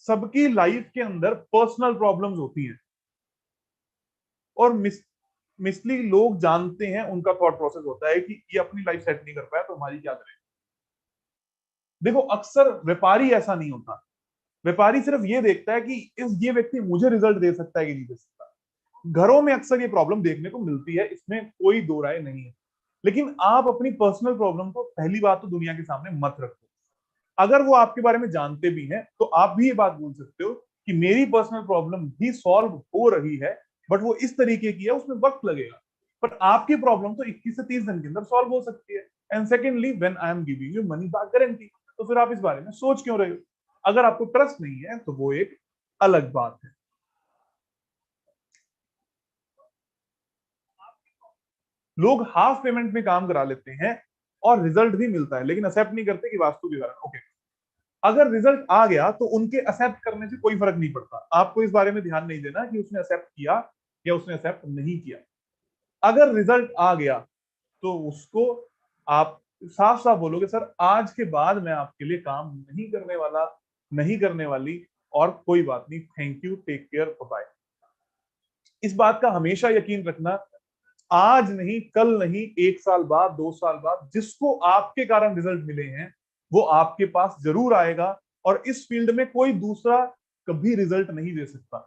[SPEAKER 1] सबकी लाइफ के अंदर पर्सनल प्रॉब्लम्स होती हैं, और मिसली लोग जानते हैं, उनका थॉट प्रोसेस होता है कि ये अपनी लाइफ सेट नहीं कर पाया तो हमारी क्या करें। देखो, अक्सर व्यापारी ऐसा नहीं होता। व्यापारी सिर्फ ये देखता है कि ये व्यक्ति मुझे रिजल्ट दे सकता है कि नहीं दे सकता। घरों में अक्सर ये प्रॉब्लम देखने को मिलती है, इसमें कोई दो राय नहीं है। लेकिन आप अपनी पर्सनल प्रॉब्लम को पहली बात तो दुनिया के सामने मत रखो। अगर वो आपके बारे में जानते भी हैं तो आप भी ये बात बोल सकते हो कि मेरी पर्सनल प्रॉब्लम भी सॉल्व हो रही है, बट वो इस तरीके की है, उसमें वक्त लगेगा। पर आपकी प्रॉब्लम तो 21 से 30 दिन के अंदर सॉल्व हो सकती है। And secondly, when I am giving you money back guarantee, तो फिर आप इस बारे में सोच क्यों रहे हो? अगर आपको ट्रस्ट नहीं है तो वो एक अलग बात है। लोग हाफ पेमेंट में काम करा लेते हैं और रिजल्ट भी मिलता है, लेकिन एक्सेप्ट नहीं करते कि वास्तु के कारण। ओके, अगर रिजल्ट आ गया तो उनके एक्सेप्ट करने से कोई फर्क नहीं पड़ता। आपको इस बारे में ध्यान नहीं देना कि उसने एक्सेप्ट किया या उसने एक्सेप्ट नहीं किया। अगर रिजल्ट आ गया तो उसको आप साफ साफ बोलोगे, सर आज के बाद मैं आपके लिए काम नहीं करने वाला, नहीं करने वाली, और कोई बात नहीं, thank you, take care, bye. इस बात का हमेशा यकीन रखना, आज नहीं, कल नहीं, 1 साल बाद, 2 साल बाद, जिसको आपके कारण रिजल्ट मिले हैं वो आपके पास जरूर आएगा। और इस फील्ड में कोई दूसरा कभी रिजल्ट नहीं दे सकता।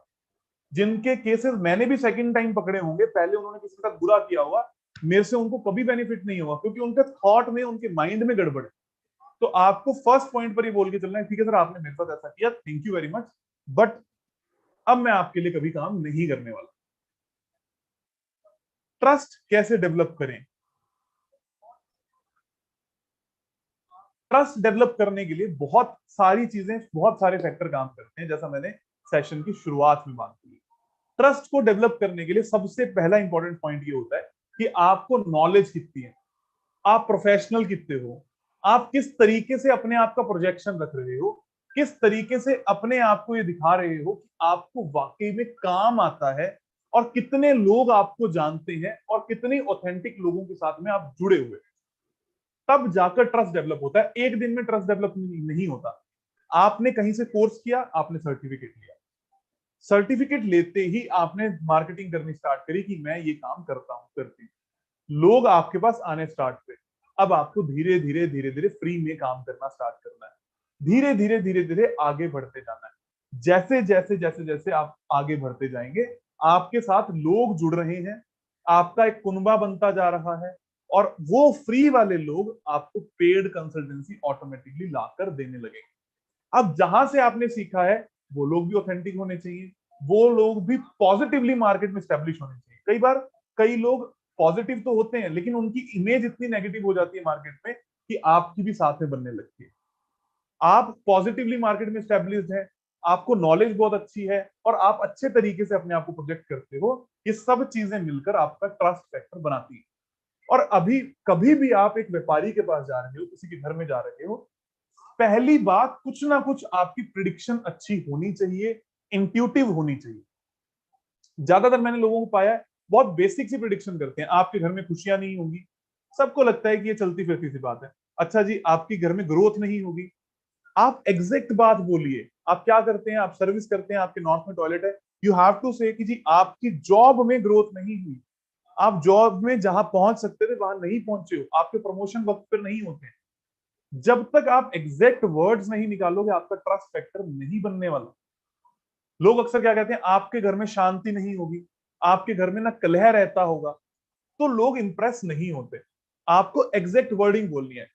[SPEAKER 1] जिनके केसेस मैंने भी सेकंड टाइम पकड़े होंगे, पहले उन्होंने किसी के साथ बुरा किया होगा, मेरे से उनको कभी बेनिफिट नहीं होगा, क्योंकि उनके थॉट में, उनके माइंड में गड़बड़ है। तो आपको फर्स्ट पॉइंट पर ही बोल के चलना है, ठीक है सर आपने मेरे साथ ऐसा किया, thank you very much, but अब मैं आपके लिए कभी काम नहीं करने वाला। ट्रस्ट कैसे डेवलप करें? ट्रस्ट डेवलप करने के लिए बहुत सारी चीजें, बहुत सारे फैक्टर काम करते हैं, जैसा मैंने सेशन की शुरुआत में बात की। ट्रस्ट को डेवलप करने के लिए सबसे पहला इंपॉर्टेंट पॉइंट ये होता है कि आपको नॉलेज कितनी है, आप प्रोफेशनल कितने हो, आप किस तरीके से अपने आप का प्रोजेक्शन रख रहे हो, किस तरीके से अपने आप को ये दिखा रहे हो कि आपको वाकई में काम आता है, और कितने लोग आपको जानते हैं, और कितने ऑथेंटिक लोगों के साथ में आप जुड़े हुए। तब जाकर ट्रस्ट डेवलप होता है। एक दिन में ट्रस्ट डेवलप नहीं होता। आपने कहीं से कोर्स किया, आपने सर्टिफिकेट लिया, सर्टिफिकेट लेते ही आपने मार्केटिंग करनी स्टार्ट करी कि मैं ये काम करता हूं, करती हूं, लोग आपके पास आने स्टार्ट हुए। अब आपको धीरे धीरे धीरे धीरे फ्री में काम करना स्टार्ट करना है, धीरे धीरे धीरे धीरे आगे बढ़ते जाना है। जैसे जैसे जैसे जैसे आप आगे बढ़ते जाएंगे, आपके साथ लोग जुड़ रहे हैं, आपका एक कुनबा बनता जा रहा है, और वो फ्री वाले लोग आपको पेड कंसल्टेंसी ऑटोमेटिकली लाकर देने लगेंगे। अब जहां से आपने सीखा है, वो लोग भी ऑथेंटिक होने चाहिए, वो लोग भी पॉजिटिवली मार्केट में स्टैब्लिश होने चाहिए। कई बार कई लोग पॉजिटिव तो होते हैं, लेकिन उनकी इमेज इतनी नेगेटिव हो जाती है मार्केट में कि आपकी भी साथ में बनने लगती है। आप पॉजिटिवली मार्केट में स्टैब्लिश्ड है, आपको नॉलेज बहुत अच्छी है, और आप अच्छे तरीके से अपने आप को प्रोजेक्ट करते हो, ये सब चीजें मिलकर आपका ट्रस्ट फैक्टर बनाती है। और अभी कभी भी आप एक व्यापारी के पास जा रहे हो, किसी के घर में जा रहे हो, पहली बात, कुछ ना कुछ आपकी प्रिडिक्शन अच्छी होनी चाहिए, इंट्यूटिव होनी चाहिए। ज्यादातर मैंने लोगों को पाया है, बहुत बेसिक सी प्रिडिक्शन करते हैं। आपके घर में खुशियां नहीं होगी, सबको लगता है कि ये चलती फिरती सी बात है। अच्छा जी, आपके घर में ग्रोथ नहीं होगी, आप एग्जैक्ट बात बोलिए। आप क्या करते हैं? आप सर्विस करते हैं, आपके नॉर्थ में टॉयलेट है, यू हैव टू से कि जी आपकी जॉब में ग्रोथ नहीं हुई, आप जॉब में जहां पहुंच सकते थे वहां नहीं पहुंचे हो, आपके प्रमोशन वक्त पर नहीं होते हैं। जब तक आप एग्जैक्ट वर्ड्स नहीं निकालोगे, आपका ट्रस्ट फैक्टर नहीं बनने वाला। लोग अक्सर क्या कहते हैं, आपके घर में शांति नहीं होगी, आपके घर में ना कलह रहता होगा, तो लोग इंप्रेस नहीं होते। आपको एग्जैक्ट वर्डिंग बोलनी है।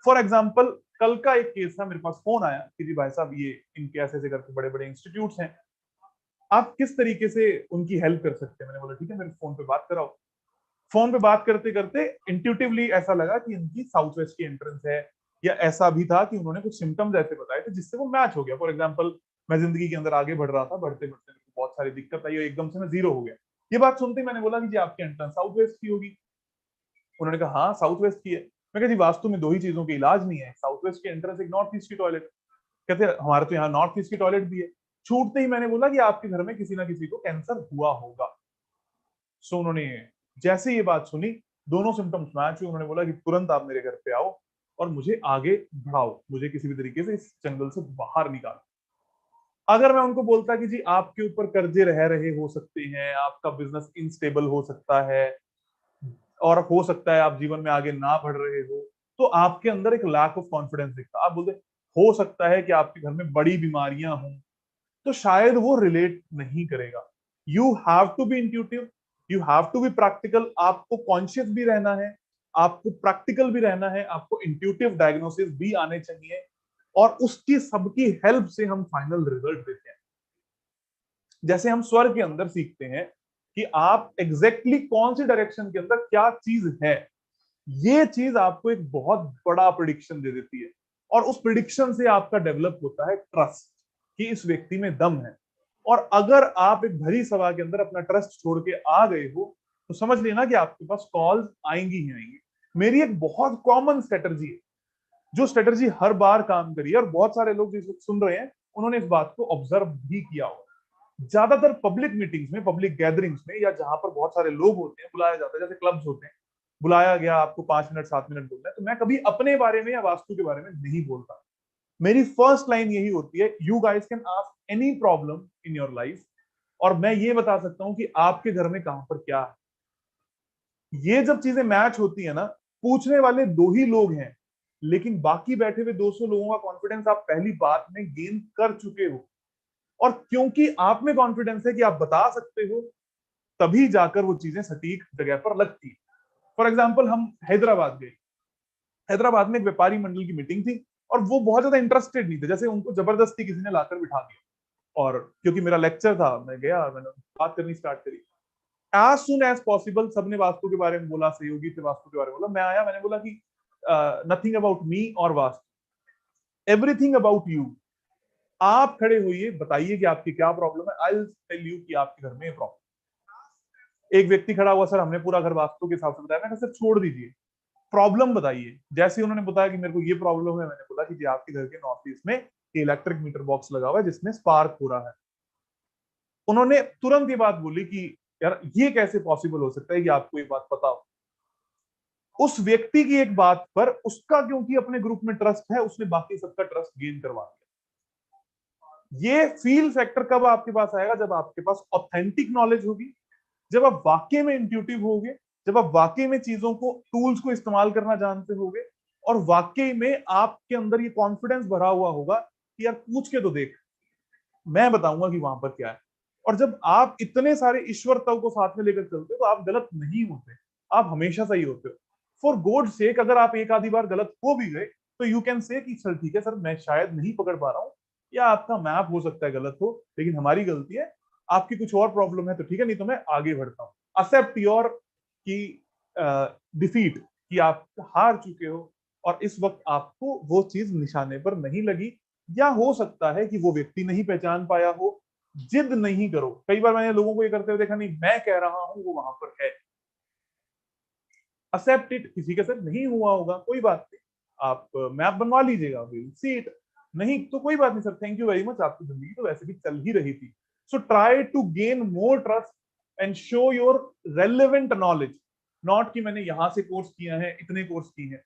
[SPEAKER 1] फॉर एग्जाम्पल, कल का एक केस था, मेरे पास फोन आया कि जी भाई साहब, ये इनके ऐसे ऐसे करके बड़े बड़े इंस्टीट्यूट्स हैं, आप किस तरीके से उनकी हेल्प कर सकते हैं। मैंने बोला ठीक है, मेरे फोन पे बात कराओ। फोन पे बात करते करते इंट्यूटिवली ऐसा लगा कि इनकी साउथ वेस्ट की एंट्रेंस है, या ऐसा भी था कि उन्होंने कुछ सिम्टम्स ऐसे बताए थे जिससे वो मैच हो गया। फॉर एग्जाम्पल, मैं जिंदगी के अंदर आगे बढ़ रहा था, बढ़ते बढ़ते मेरे को बहुत सारी दिक्कत आई और एकदम से मैं जीरो हो गया। ये बात सुनते ही मैंने बोला कि जी आपकी एंट्रेंस साउथ वेस्ट की होगी। उन्होंने कहा हाँ साउथ वेस्ट की है। मैं कहा जी वास्तु में दो ही चीजों के इलाज नहीं है, साउथ वेस्ट की एंट्रेंस, एक नॉर्थ ईस्ट की टॉयलेट। कहते हमारे तो यहाँ नॉर्थ ईस्ट की टॉयलेट भी है। छूटते ही मैंने बोला कि आपके घर में किसी ना किसी को कैंसर हुआ होगा। सो उन्होंने जैसे ये बात सुनी, दोनों सिम्टम्स मैच हुए, उन्होंने बोला कि तुरंत आप मेरे घर पे आओ और मुझे आगे बढ़ाओ, मुझे किसी भी तरीके से इस जंगल से बाहर निकालो। अगर मैं उनको बोलता कि जी आपके ऊपर कर्जे रह रहे हो सकते हैं, आपका बिजनेस इनस्टेबल हो सकता है, और हो सकता है आप जीवन में आगे ना बढ़ रहे हो, तो आपके अंदर एक लैक ऑफ कॉन्फिडेंस दिखता। आप बोलते हो सकता है कि आपके घर में बड़ी बीमारियां हों, तो शायद वो रिलेट नहीं करेगा। You have to be intuitive, you have to be practical. आपको कॉन्शियस भी रहना है, आपको प्रैक्टिकल भी रहना है, आपको इंट्यूटिव डायग्नोसिस भी आने चाहिए, और उसकी सबकी हेल्प से हम फाइनल रिजल्ट देते हैं। जैसे हम स्वर के अंदर सीखते हैं कि आप एग्जैक्टली कौन सी डायरेक्शन के अंदर क्या चीज है, ये चीज आपको एक बहुत बड़ा प्रिडिक्शन दे देती है, और उस प्रिडिक्शन से आपका डेवलप होता है ट्रस्ट कि इस व्यक्ति में दम है। और अगर आप एक भरी सभा के अंदर अपना ट्रस्ट छोड़ के आ गए हो, तो समझ लेना कि आपके पास कॉल्स आएंगी ही आएंगी। मेरी एक बहुत कॉमन स्ट्रेटजी है, जो स्ट्रेटजी हर बार काम करी है, और बहुत सारे लोग जिस वक्त सुन रहे हैं उन्होंने इस बात को ऑब्जर्व भी किया हो। ज्यादातर पब्लिक मीटिंग्स में, पब्लिक गैदरिंग्स में, या जहां पर बहुत सारे लोग होते हैं, बुलाया जाता है, जैसे क्लब्स होते हैं, बुलाया गया, आपको 5 मिनट 7 मिनट बोलना है, तो मैं कभी अपने बारे में या वास्तु के बारे में नहीं बोलता। मेरी फर्स्ट लाइन यही होती है, you guys can ask any problem in your life, और मैं ये बता सकता हूं कि आपके घर में कहां पर क्या है। ये जब चीजें मैच होती है ना, पूछने वाले दो ही लोग हैं, लेकिन बाकी बैठे हुए 200 लोगों का कॉन्फिडेंस आप पहली बात में गेन कर चुके हो। और क्योंकि आप में कॉन्फिडेंस है कि आप बता सकते हो, तभी जाकर वो चीजें सटीक जगह पर लगती है। फॉर एग्जाम्पल, हम हैदराबाद गए। हैदराबाद में एक व्यापारी मंडल की मीटिंग थी, और वो बहुत ज्यादा इंटरेस्टेड नहीं थे, जैसे उनको जबरदस्ती किसी ने लाकर बिठा दिया। और क्योंकि मेरा लेक्चर था, मैं गया, मैंने बात करनी स्टार्ट करी। एज सुन एज पॉसिबल सबने वास्तु के बारे में बोला, सहयोगी थे वास्तु के बारे में बोला। मैं आया, मैंने बोला कि नथिंग अबाउट मी और वास्तु, एवरीथिंग अबाउट यू। आप खड़े होइए, बताइए कि आपकी क्या प्रॉब्लम है, आई विल टेल यू कि आपके घर में प्रॉब्लम। एक व्यक्ति खड़ा हुआ, सर हमने पूरा घर वास्तु के हिसाब से बताया। मैंने, सर छोड़ दीजिए, प्रॉब्लम बताइए। जैसे ही उन्होंने बताया कि मेरे को ये प्रॉब्लम है, मैंने बोला कि जी आपके घर के नॉर्थ ईस्ट में इलेक्ट्रिक मीटर बॉक्स लगा हुआ है जिसमें स्पार्क हो रहा है। उन्होंने तुरंत ये बात बोली कि यार ये कैसे पॉसिबल हो सकता है कि आपको ये बात पता हो। उस व्यक्ति की एक बात पर, उसका क्योंकि अपने ग्रुप में ट्रस्ट है, उसने बाकी सबका ट्रस्ट गेन करवा दिया। ये फील फैक्टर कब आपके पास आएगा? जब आपके पास ऑथेंटिक नॉलेज होगी, जब आप वाकई में इंट्यूटिव होगे, जब आप वाकई में चीजों को, टूल्स को इस्तेमाल करना जानते होगे, और वाकई में आपके अंदर ये कॉन्फिडेंस भरा हुआ होगा कि यार पूछ के तो देख, मैं बताऊंगा कि वहां पर क्या है। और जब आप इतने सारे ईश्वर तव को साथ में लेकर चलते हो, तो आप गलत नहीं होते, आप हमेशा सही होते हो। फॉर गॉड सेक, अगर आप एक आधी बार गलत हो भी गए, तो यू कैन से कि सर ठीक है सर, मैं शायद नहीं पकड़ पा रहा हूँ, या आपका मैप हो सकता है गलत हो, लेकिन हमारी गलती है, आपकी कुछ और प्रॉब्लम है तो ठीक है, नहीं तो मैं आगे बढ़ता हूँ। एक्सेप्ट योर की डिफीट, कि आप हार चुके हो, और इस वक्त आपको वो चीज निशाने पर नहीं लगी, या हो सकता है कि वो व्यक्ति नहीं पहचान पाया हो। जिद नहीं करो। कई बार मैंने लोगों को ये करते हुए देखा, नहीं मैं कह रहा हूं वो वहां पर है। एक्सेप्ट इट, किसी के साथ नहीं हुआ होगा, कोई बात नहीं, आप मैप बनवा लीजिएगा, विल सी इट। नहीं तो कोई बात नहीं sir, thank you very much, आपकी जिंदगी तो वैसे भी चल ही रही थी। So try to gain more trust and show your relevant knowledge. Not कि मैंने यहां से कोर्स किया है, इतने कोर्स किए हैं।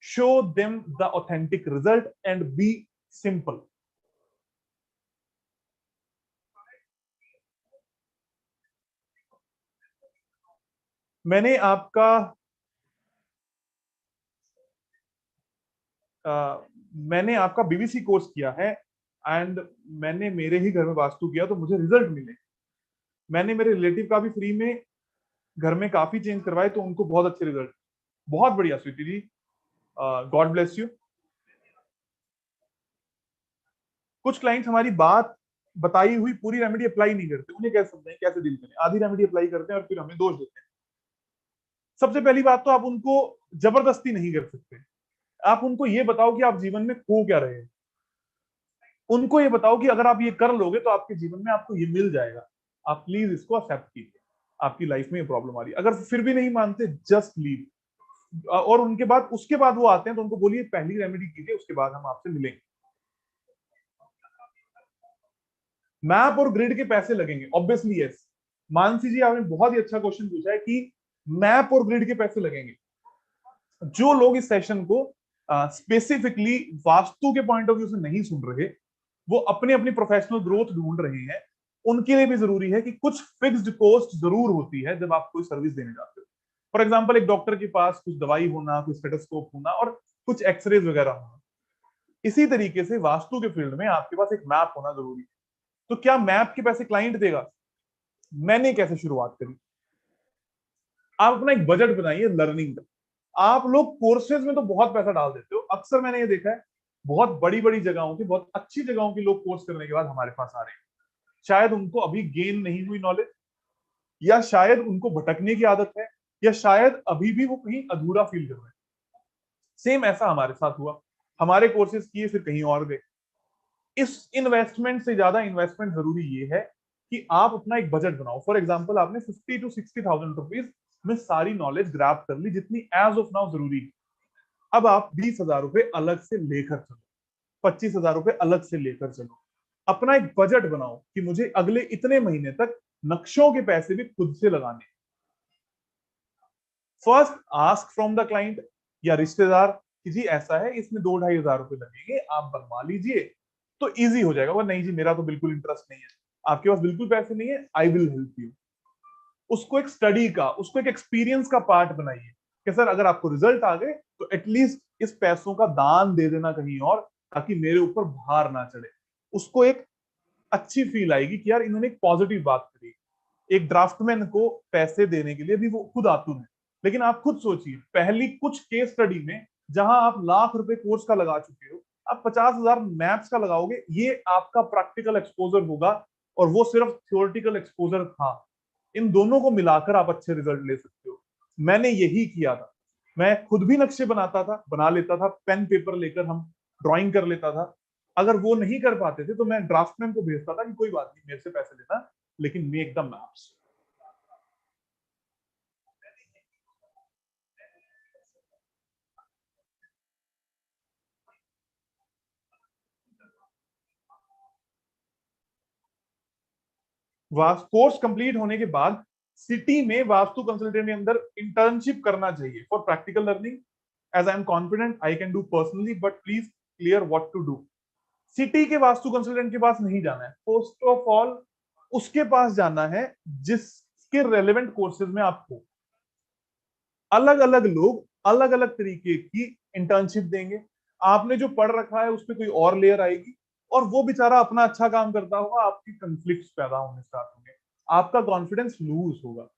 [SPEAKER 1] Show them the authentic result and be simple. मैंने आपका मैंने आपका बीबीसी कोर्स किया है, एंड मैंने मेरे ही घर में वास्तु किया तो मुझे रिजल्ट मिले। मैंने मेरे रिलेटिव का भी फ्री में घर में काफी चेंज करवाए, तो उनको बहुत अच्छे रिजल्ट। बहुत बढ़िया स्वीटी जी, गॉड ब्लेस यू। कुछ क्लाइंट्स हमारी बात बताई हुई पूरी रेमेडी अप्लाई नहीं करते, उन्हें कैसे समझें, कैसे डील करें? आधी रेमेडी अप्लाई करते हैं और फिर हमें दोष देते हैं। सबसे पहली बात तो, आप उनको जबरदस्ती नहीं कर सकते। आप उनको ये बताओ कि आप जीवन में खो क्या रहे हैं। उनको ये बताओ कि अगर आप ये कर लोगे तो आपके जीवन में आपको ये मिल जाएगा। आप प्लीज इसको एक्सेप्ट कीजिए, आपकी लाइफ में ये प्रॉब्लम आ रही है। अगर फिर भी नहीं मानते, जस्ट लीव। और उनके बाद, उसके बाद वो आते हैं तो उनको बोलिए पहली रेमेडी कीजिए, उसके बाद हम आपसे मिलेंगे। मैप और ग्रिड के पैसे लगेंगे, ऑब्वियसली यस। मानसी जी, आपने बहुत ही अच्छा क्वेश्चन पूछा है कि मैप और ग्रिड के पैसे लगेंगे। जो लोग इस सेशन को स्पेसिफिकली वास्तु के पॉइंट ऑफ व्यू से नहीं सुन रहे, वो अपनी अपनी प्रोफेशनल ग्रोथ ढूंढ रहे हैं, उनके लिए भी जरूरी है कि कुछ फिक्स्ड कॉस्ट जरूर होती है जब आप कोई सर्विस देने जाते हो। फॉर एग्जाम्पल, एक डॉक्टर के पास कुछ दवाई होना, कुछ स्टेटोस्कोप होना, और कुछ एक्सरेज वगैरह होना। इसी तरीके से वास्तु के फील्ड में आपके पास एक मैप होना जरूरी है। तो क्या मैप के पैसे क्लाइंट देगा? मैंने कैसे शुरुआत करी? आप अपना एक बजट बनाइए लर्निंग का। आप लोग कोर्सेज में तो बहुत पैसा डाल देते हो, अक्सर मैंने ये देखा है, बहुत बड़ी बड़ी जगहों की, बहुत अच्छी जगहों की लोग कोर्स करने के बाद हमारे पास आ रहे हैं। शायद उनको अभी गेन नहीं हुई नॉलेज, या शायद उनको भटकने की आदत है, या शायद अभी भी वो कहीं अधूरा फील कर रहे हैं। सेम ऐसा हमारे साथ हुआ, हमारे कोर्सेज किए फिर कहीं और गए। इस इन्वेस्टमेंट से ज्यादा इन्वेस्टमेंट जरूरी ये है कि आप अपना एक बजट बनाओ। फॉर एग्जाम्पल, आपने 50 to 60,000 रुपीज मैं सारी नॉलेज ग्रैब कर ली जितनी एज ऑफ नाउ जरूरी है। अब आप 20,000 रुपए अलग से लेकर चलो, 25,000 रुपए अलग से लेकर चलो। अपना एक बजट बनाओ कि मुझे अगले इतने महीने तक नक्शों के पैसे भी खुद से लगाने। First ask from the client या रिश्तेदार कि जी ऐसा है, इसमें 2-2,500 रुपए लगेंगे, आप बनवा लीजिए तो इजी हो जाएगा। वो नहीं जी मेरा तो बिल्कुल इंटरेस्ट नहीं है, आपके पास बिल्कुल पैसे नहीं है, आई विल हेल्प यू। उसको एक स्टडी का, उसको एक एक्सपीरियंस का पार्ट बनाइए कि सर अगर आपको रिजल्ट आ गए तो एटलीस्ट इस पैसों का दान दे देना कहीं और, ताकि मेरे ऊपर भार ना चढ़े। उसको एक अच्छी फील आएगी कि यार इन्होंने एक पॉजिटिव बात करी। एक ड्राफ्टमैन को पैसे देने के लिए भी वो खुद आतुर है, लेकिन आप खुद सोचिए पहली कुछ केस स्टडी में जहां आप लाख रुपए कोर्स का लगा चुके हो, आप 50,000 मैथ्स का लगाओगे, ये आपका प्रैक्टिकल एक्सपोजर होगा और वो सिर्फ थ्योरेटिकल एक्सपोजर था। इन दोनों को मिलाकर आप अच्छे रिजल्ट ले सकते हो। मैंने यही किया था, मैं खुद भी नक्शे बनाता था, बना लेता था, पेन पेपर लेकर हम ड्राइंग कर लेता था। अगर वो नहीं कर पाते थे तो मैं ड्राफ्टमैन को भेजता था कि कोई बात नहीं मेरे से पैसे लेना, लेकिन make the maps. Course complete होने के बाद सिटी में वास्तु कंसल्टेंट के अंदर इंटर्नशिप करना चाहिए for practical learning. As I am confident I can do personally, but please clear what to do. City के वास्तु कंसल्टेंट के पास नहीं जाना है, फर्स्ट ऑफ ऑल उसके पास जाना है जिसके रेलेवेंट कोर्सेज में आपको अलग अलग लोग अलग अलग तरीके की इंटर्नशिप देंगे। आपने जो पढ़ रखा है उस पर कोई और लेयर आएगी, और वो बेचारा अपना अच्छा काम करता होगा, आपकी कंफ्लिक्ट पैदा होने स्टार्ट होंगे, आपका कॉन्फिडेंस लूज होगा।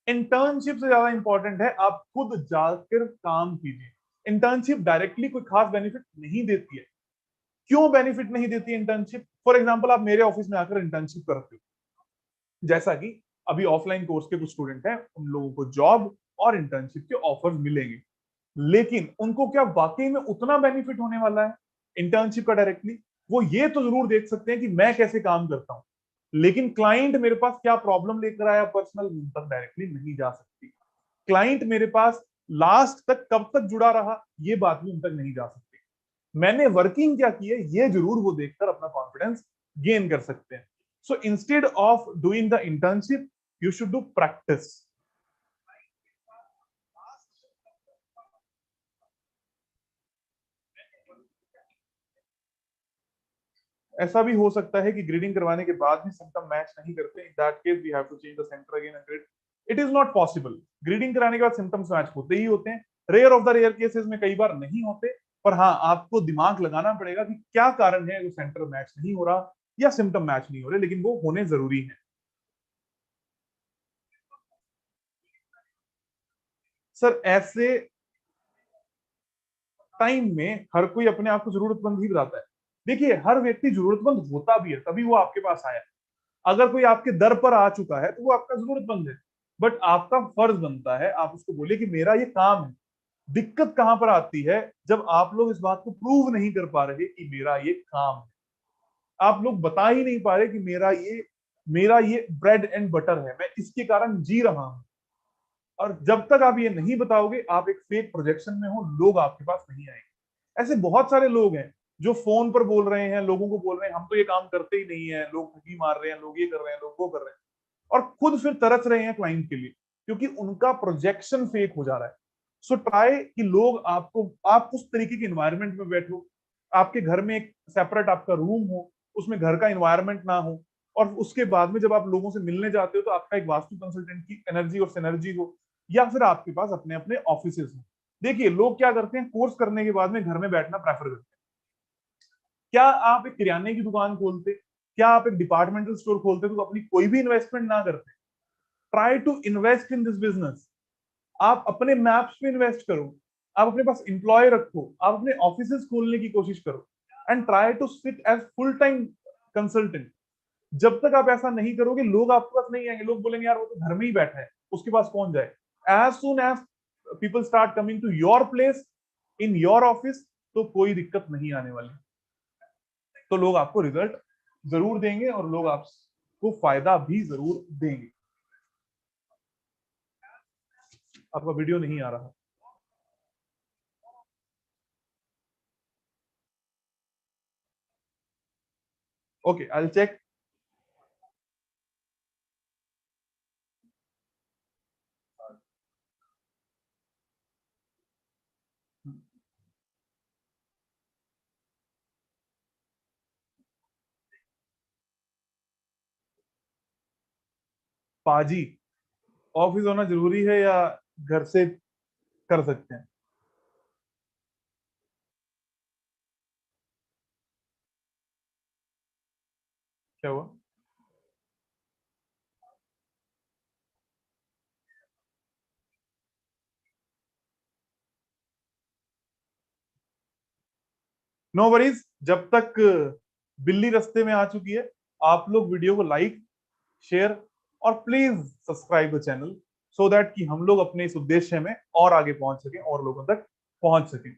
[SPEAKER 1] इंटर्नशिप से ज्यादा इंपॉर्टेंट है आप खुद जाकर काम कीजिए। इंटर्नशिप डायरेक्टली कोई खास बेनिफिट नहीं देती है। क्यों बेनिफिट नहीं देती है इंटर्नशिप? फॉर एग्जाम्पल आप मेरे ऑफिस में आकर इंटर्नशिप करते हो, जैसा कि अभी ऑफलाइन कोर्स के कुछ स्टूडेंट हैं, उन लोगों को जॉब और इंटर्नशिप के ऑफर्स मिलेंगे, लेकिन उनको क्या वाकई में उतना बेनिफिट होने वाला है इंटर्नशिप का डायरेक्टली? वो ये तो जरूर देख सकते हैं कि मैं कैसे काम करता हूं, लेकिन क्लाइंट मेरे पास क्या प्रॉब्लम लेकर आया पर्सनल, उन तक डायरेक्टली नहीं जा सकती। क्लाइंट मेरे पास लास्ट तक कब तक जुड़ा रहा, ये बात भी उन तक नहीं जा सकती। मैंने वर्किंग क्या की है ये जरूर वो देखकर अपना कॉन्फिडेंस गेन कर सकते हैं। So instead of doing the internship you should do practice. ऐसा भी हो सकता है कि ग्रीडिंग करवाने के बाद भी सिम्टम मैच नहीं करते, in that case we have to change the centre again and grid. It is not possible, gridding कराने के बाद सिम्टम्स मैच होते ही होते हैं। Rare of the rare cases में कई बार नहीं होते, पर हाँ आपको दिमाग लगाना पड़ेगा कि क्या कारण है वो सेंटर मैच नहीं हो रहा या सिम्टम मैच नहीं हो रहे, लेकिन वो होने जरूरी है। सर ऐसे टाइम में हर कोई अपने आप को जरूरतमंद ही बताता है। देखिए हर व्यक्ति जरूरतमंद होता भी है तभी वो आपके पास आया। अगर कोई आपके दर पर आ चुका है तो वो आपका जरूरतमंद है, बट आपका फर्ज बनता है आप उसको बोले कि मेरा ये काम है। दिक्कत कहां पर आती है? जब आप लोग इस बात को प्रूव नहीं कर पा रहे कि मेरा ये काम है, आप लोग बता ही नहीं पा रहे कि मेरा ये ब्रेड एंड बटर है, मैं इसके कारण जी रहा हूं। और जब तक आप ये नहीं बताओगे आप एक फेक प्रोजेक्शन में हो, लोग आपके पास नहीं आएंगे। ऐसे बहुत सारे लोग हैं जो फोन पर बोल रहे हैं, लोगों को बोल रहे हैं हम तो ये काम करते ही नहीं है, लोग ठगी मार रहे हैं, लोग ये कर रहे हैं, लोग वो कर रहे हैं, और खुद फिर तरस रहे हैं क्लाइंट के लिए क्योंकि उनका प्रोजेक्शन फेक हो जा रहा है। सो ट्राई कि लोग आपको, आप उस तरीके के इन्वायरमेंट में बैठो, आपके घर में एक सेपरेट आपका रूम हो, उसमें घर का इन्वायरमेंट ना हो, और उसके बाद में जब आप लोगों से मिलने जाते हो तो आपका एक वास्तु कंसल्टेंट की एनर्जी और सिनर्जी हो, या फिर आपके पास अपने अपने ऑफिसेज हो। देखिए लोग क्या करते हैं, कोर्स करने के बाद में घर में बैठना प्रेफर करते हैं। क्या आप एक किराने की दुकान खोलते, क्या आप एक डिपार्टमेंटल स्टोर खोलते तो अपनी कोई भी इन्वेस्टमेंट ना करते? Try to invest in this business. आप अपने मैप्स पे इन्वेस्ट करो, आप अपने पास इंप्लॉय रखो, आप अपने ऑफिस खोलने की कोशिश करो, and try to sit as full time consultant. जब तक आप ऐसा नहीं करोगे लोग आपके पास नहीं आएंगे, लोग बोलेंगे यार वो तो घर में ही बैठा है, उसके पास कौन जाए। As soon as people start coming to your place in your office, तो कोई दिक्कत नहीं आने वाली, तो लोग आपको रिजल्ट जरूर देंगे और लोग आपको फायदा भी जरूर देंगे। आपका वीडियो नहीं आ रहा। Okay, I will check. पाजी, ऑफिस होना जरूरी है या घर से कर सकते हैं? क्या हुआ? नो वरीज, जब तक बिल्ली रास्ते में आ चुकी है, आप लोग वीडियो को लाइक, शेयर और please subscribe the channel, so that कि हम लोग अपने इस उद्देश्य में और आगे पहुंच सकें और लोगों तक पहुंच सकें।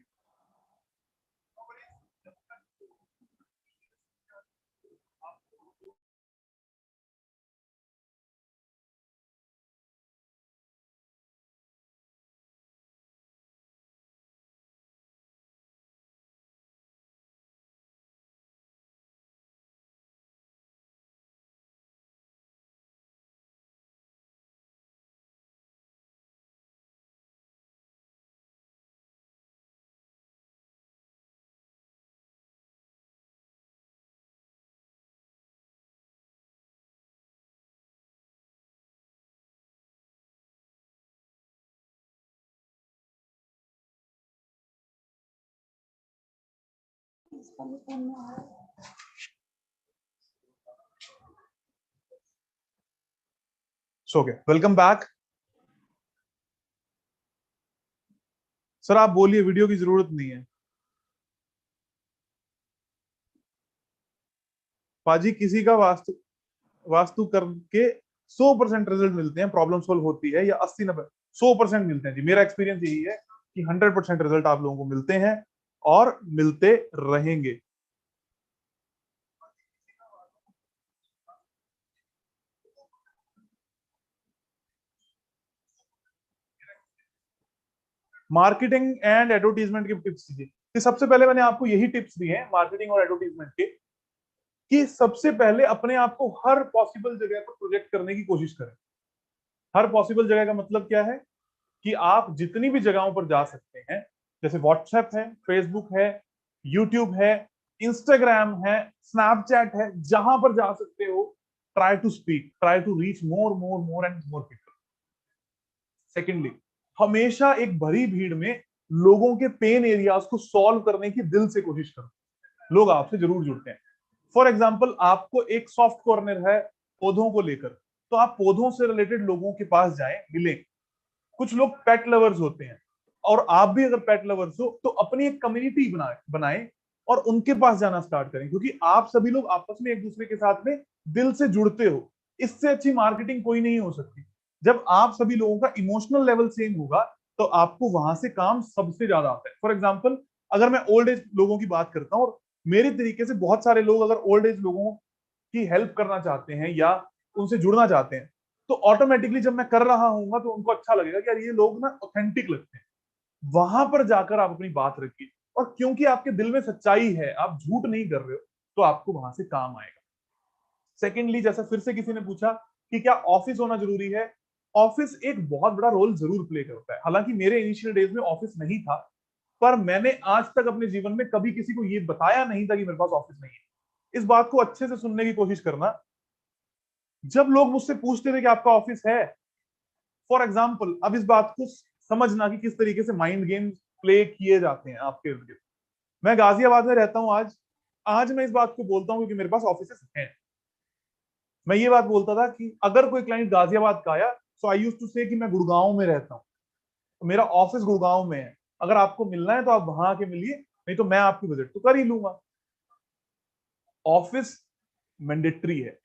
[SPEAKER 1] So okay, welcome back. Sir आप बोलिए, वीडियो की जरूरत नहीं है। पाजी, किसी का वास्तु वास्तु करके 100% रिजल्ट मिलते हैं, प्रॉब्लम सोल्व होती है, या 80-90 100% मिलते हैं जी। मेरा एक्सपीरियंस यही है कि 100% रिजल्ट आप लोगों को मिलते हैं और मिलते रहेंगे। मार्केटिंग एंड एडवर्टीजमेंट की टिप्स दीजिए कि सबसे पहले मैंने आपको यही टिप्स दी हैं मार्केटिंग और एडवर्टीजमेंट के, कि सबसे पहले अपने आप को हर पॉसिबल जगह पर प्रोजेक्ट करने की कोशिश करें। हर पॉसिबल जगह का मतलब क्या है? कि आप जितनी भी जगहों पर जा सकते हैं, जैसे व्हाट्सएप है, फेसबुक है, यूट्यूब है, इंस्टाग्राम है, स्नैपचैट है, जहां पर जा सकते हो, try to speak, try to reach more more more and more people. Secondly, हमेशा एक भरी भीड़ में लोगों के पेन एरियाज को सॉल्व करने की दिल से कोशिश करो। लोग आपसे जरूर जुड़ते हैं। फॉर एग्जाम्पल, आपको एक सॉफ्ट कॉर्नर है पौधों को लेकर, तो आप पौधों से रिलेटेड लोगों के पास जाएं, मिलें। कुछ लोग पेट लवर्स होते हैं, और आप भी अगर पेट लवर्स हो तो अपनी एक कम्युनिटी बनाए बनाएं और उनके पास जाना स्टार्ट करें, क्योंकि आप सभी लोग आपस में एक दूसरे के साथ में दिल से जुड़ते हो। इससे अच्छी मार्केटिंग कोई नहीं हो सकती। जब आप सभी लोगों का इमोशनल लेवल सेम होगा, तो आपको वहां से काम सबसे ज्यादा आता है। फॉर एग्जाम्पल, अगर मैं ओल्ड एज लोगों की बात करता हूँ, और मेरे तरीके से बहुत सारे लोग अगर ओल्ड एज लोगों की हेल्प करना चाहते हैं या उनसे जुड़ना चाहते हैं, तो ऑटोमेटिकली जब मैं कर रहा हूँ तो उनको अच्छा लगेगा कि यार ये लोग ना ऑथेंटिक लगते हैं। वहां पर जाकर आप अपनी बात रखिए, और क्योंकि आपके दिल में सच्चाई है, आप झूठ नहीं कर रहे हो, तो आपको वहां से काम आएगा। सेकेंडली, जैसा फिर से किसी ने पूछा कि क्या ऑफिस होना जरूरी है? ऑफिस एक बहुत बड़ा रोल जरूर प्ले करता है। हालांकि मेरे इनिशियल डेज में ऑफिस नहीं था, पर मैंने आज तक अपने जीवन में कभी किसी को ये बताया नहीं था कि मेरे पास ऑफिस नहीं है। इस बात को अच्छे से सुनने की कोशिश करना। जब लोग मुझसे पूछते थे कि आपका ऑफिस है, फॉर एग्जाम्पल, अब इस बात को समझना कि किस तरीके से माइंड गेम प्ले किए जाते हैं आपके इर्द गिर्द। मैं गाजियाबाद में रहता हूं आज। आज मैं इस बात को बोलता हूं क्योंकि मेरे पास ऑफिस हैं। मैं ये बात बोलता था कि अगर कोई क्लाइंट गाजियाबाद का आया, सो आई यूज टू से कि मैं गुड़गांव में रहता हूँ, तो मेरा ऑफिस गुड़गांव में है। अगर आपको मिलना है तो आप वहां आके मिलिए, नहीं तो मैं आपकी विजिट तो कर ही लूंगा। ऑफिस मैंडेटरी है।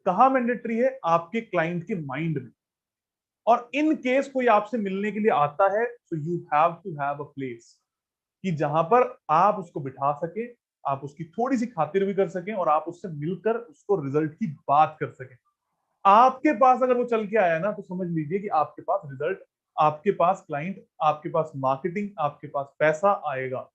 [SPEAKER 1] कहाँ मैंडेटरी है? आपके क्लाइंट के माइंड में। और इन केस कोई आपसे मिलने के लिए आता है, तो you have to have a place, कि जहां पर आप उसको बिठा सके, आप उसकी थोड़ी सी खातिर भी कर सकें, और आप उससे मिलकर उसको रिजल्ट की बात कर सकें। आपके पास अगर वो चल के आया ना, तो समझ लीजिए कि आपके पास रिजल्ट आपके पास क्लाइंट, आपके पास मार्केटिंग, आपके पास पैसा आएगा।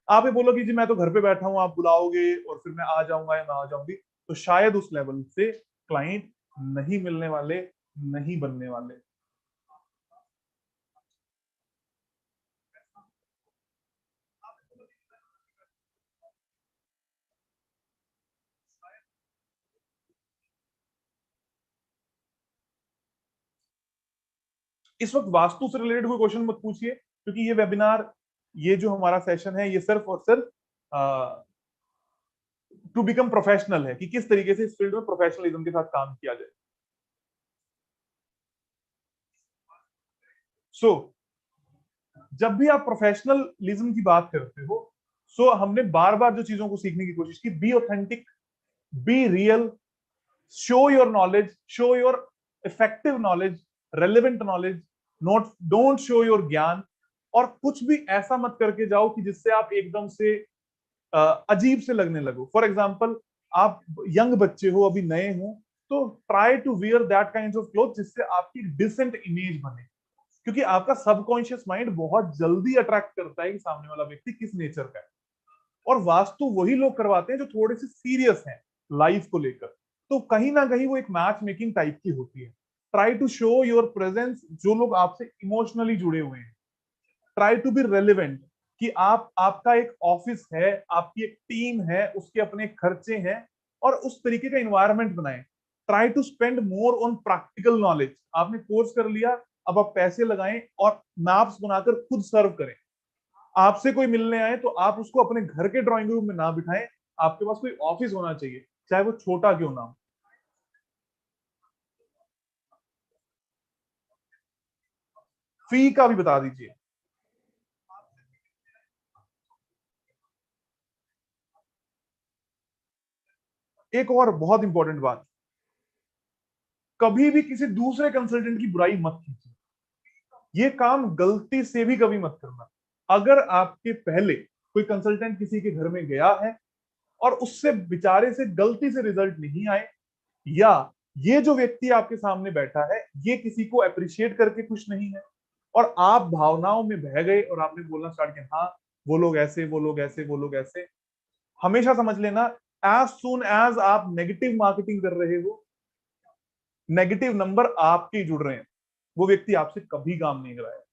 [SPEAKER 1] आप ये बोलो कि जी मैं तो घर पे बैठा हूं, आप बुलाओगे और फिर मैं आ जाऊंगा या ना आ जाऊंगी, तो शायद उस लेवल से क्लाइंट नहीं मिलने वाले, नहीं बनने वाले। इस वक्त वास्तु से रिलेटेड कोई क्वेश्चन मत पूछिए, क्योंकि ये वेबिनार, ये जो हमारा सेशन है, ये सिर्फ और सिर्फ टू बिकम प्रोफेशनल है, कि किस तरीके से इस फील्ड में प्रोफेशनलिज्म के साथ काम किया जाए। सो जब भी आप प्रोफेशनलिज्म की बात करते हो, सो हमने बार बार जो चीजों को सीखने की कोशिश की, be authentic, be real, show your knowledge, show your effective knowledge, relevant knowledge, not don't show your ज्ञान। और कुछ भी ऐसा मत करके जाओ कि जिससे आप एकदम से अजीब से लगने लगो। फॉर एग्जाम्पल, आप यंग बच्चे हो, अभी नए हो, तो try to wear that kind of cloth जिससे आपकी डिसेंट इमेज बने, क्योंकि आपका सबकॉन्शियस माइंड बहुत जल्दी अट्रैक्ट करता है कि सामने वाला व्यक्ति किस नेचर का है। और वास्तु वही लोग करवाते हैं जो थोड़े से सीरियस हैं लाइफ को लेकर, तो कहीं ना कहीं वो एक मैच मेकिंग टाइप की होती है। Try to show your presence, जो लोग आपसे इमोशनली जुड़े हुए हैं। ट्राई टू बी रेलिवेंट, कि आप, आपका एक ऑफिस है, आपकी एक टीम है, उसके अपने खर्चे हैं, और उस तरीके का इन्वायरमेंट बनाएं। Try to spend more on practical knowledge. आपने कोर्स कर लिया, अब आप पैसे लगाएं और मैप्स बनाकर खुद सर्व करें। आपसे कोई मिलने आए तो आप उसको अपने घर के ड्राइंग रूम में ना बिठाएं, आपके पास कोई ऑफिस होना चाहिए, चाहे वो छोटा क्यों ना हो। फी का भी बता दीजिए। एक और बहुत इंपॉर्टेंट बात, कभी भी किसी दूसरे कंसल्टेंट की बुराई मत कीजिए। ये काम गलती से भी कभी मत करना। अगर आपके पहले कोई कंसल्टेंट किसी के घर में गया है और उससे बेचारे से गलती से रिजल्ट नहीं आए, या ये जो व्यक्ति आपके सामने बैठा है ये किसी को अप्रिशिएट करके खुश नहीं है, और आप भावनाओं में बह गए और आपने बोलना स्टार्ट किया, हाँ वो लोग ऐसे, वो लोग ऐसे, वो लोग ऐसे, हमेशा समझ लेना, एज सुन एज आप नेगेटिव मार्केटिंग कर रहे हो, नेगेटिव नंबर आपके ही जुड़ रहे हैं, वो व्यक्ति आपसे कभी काम नहीं कराएगा।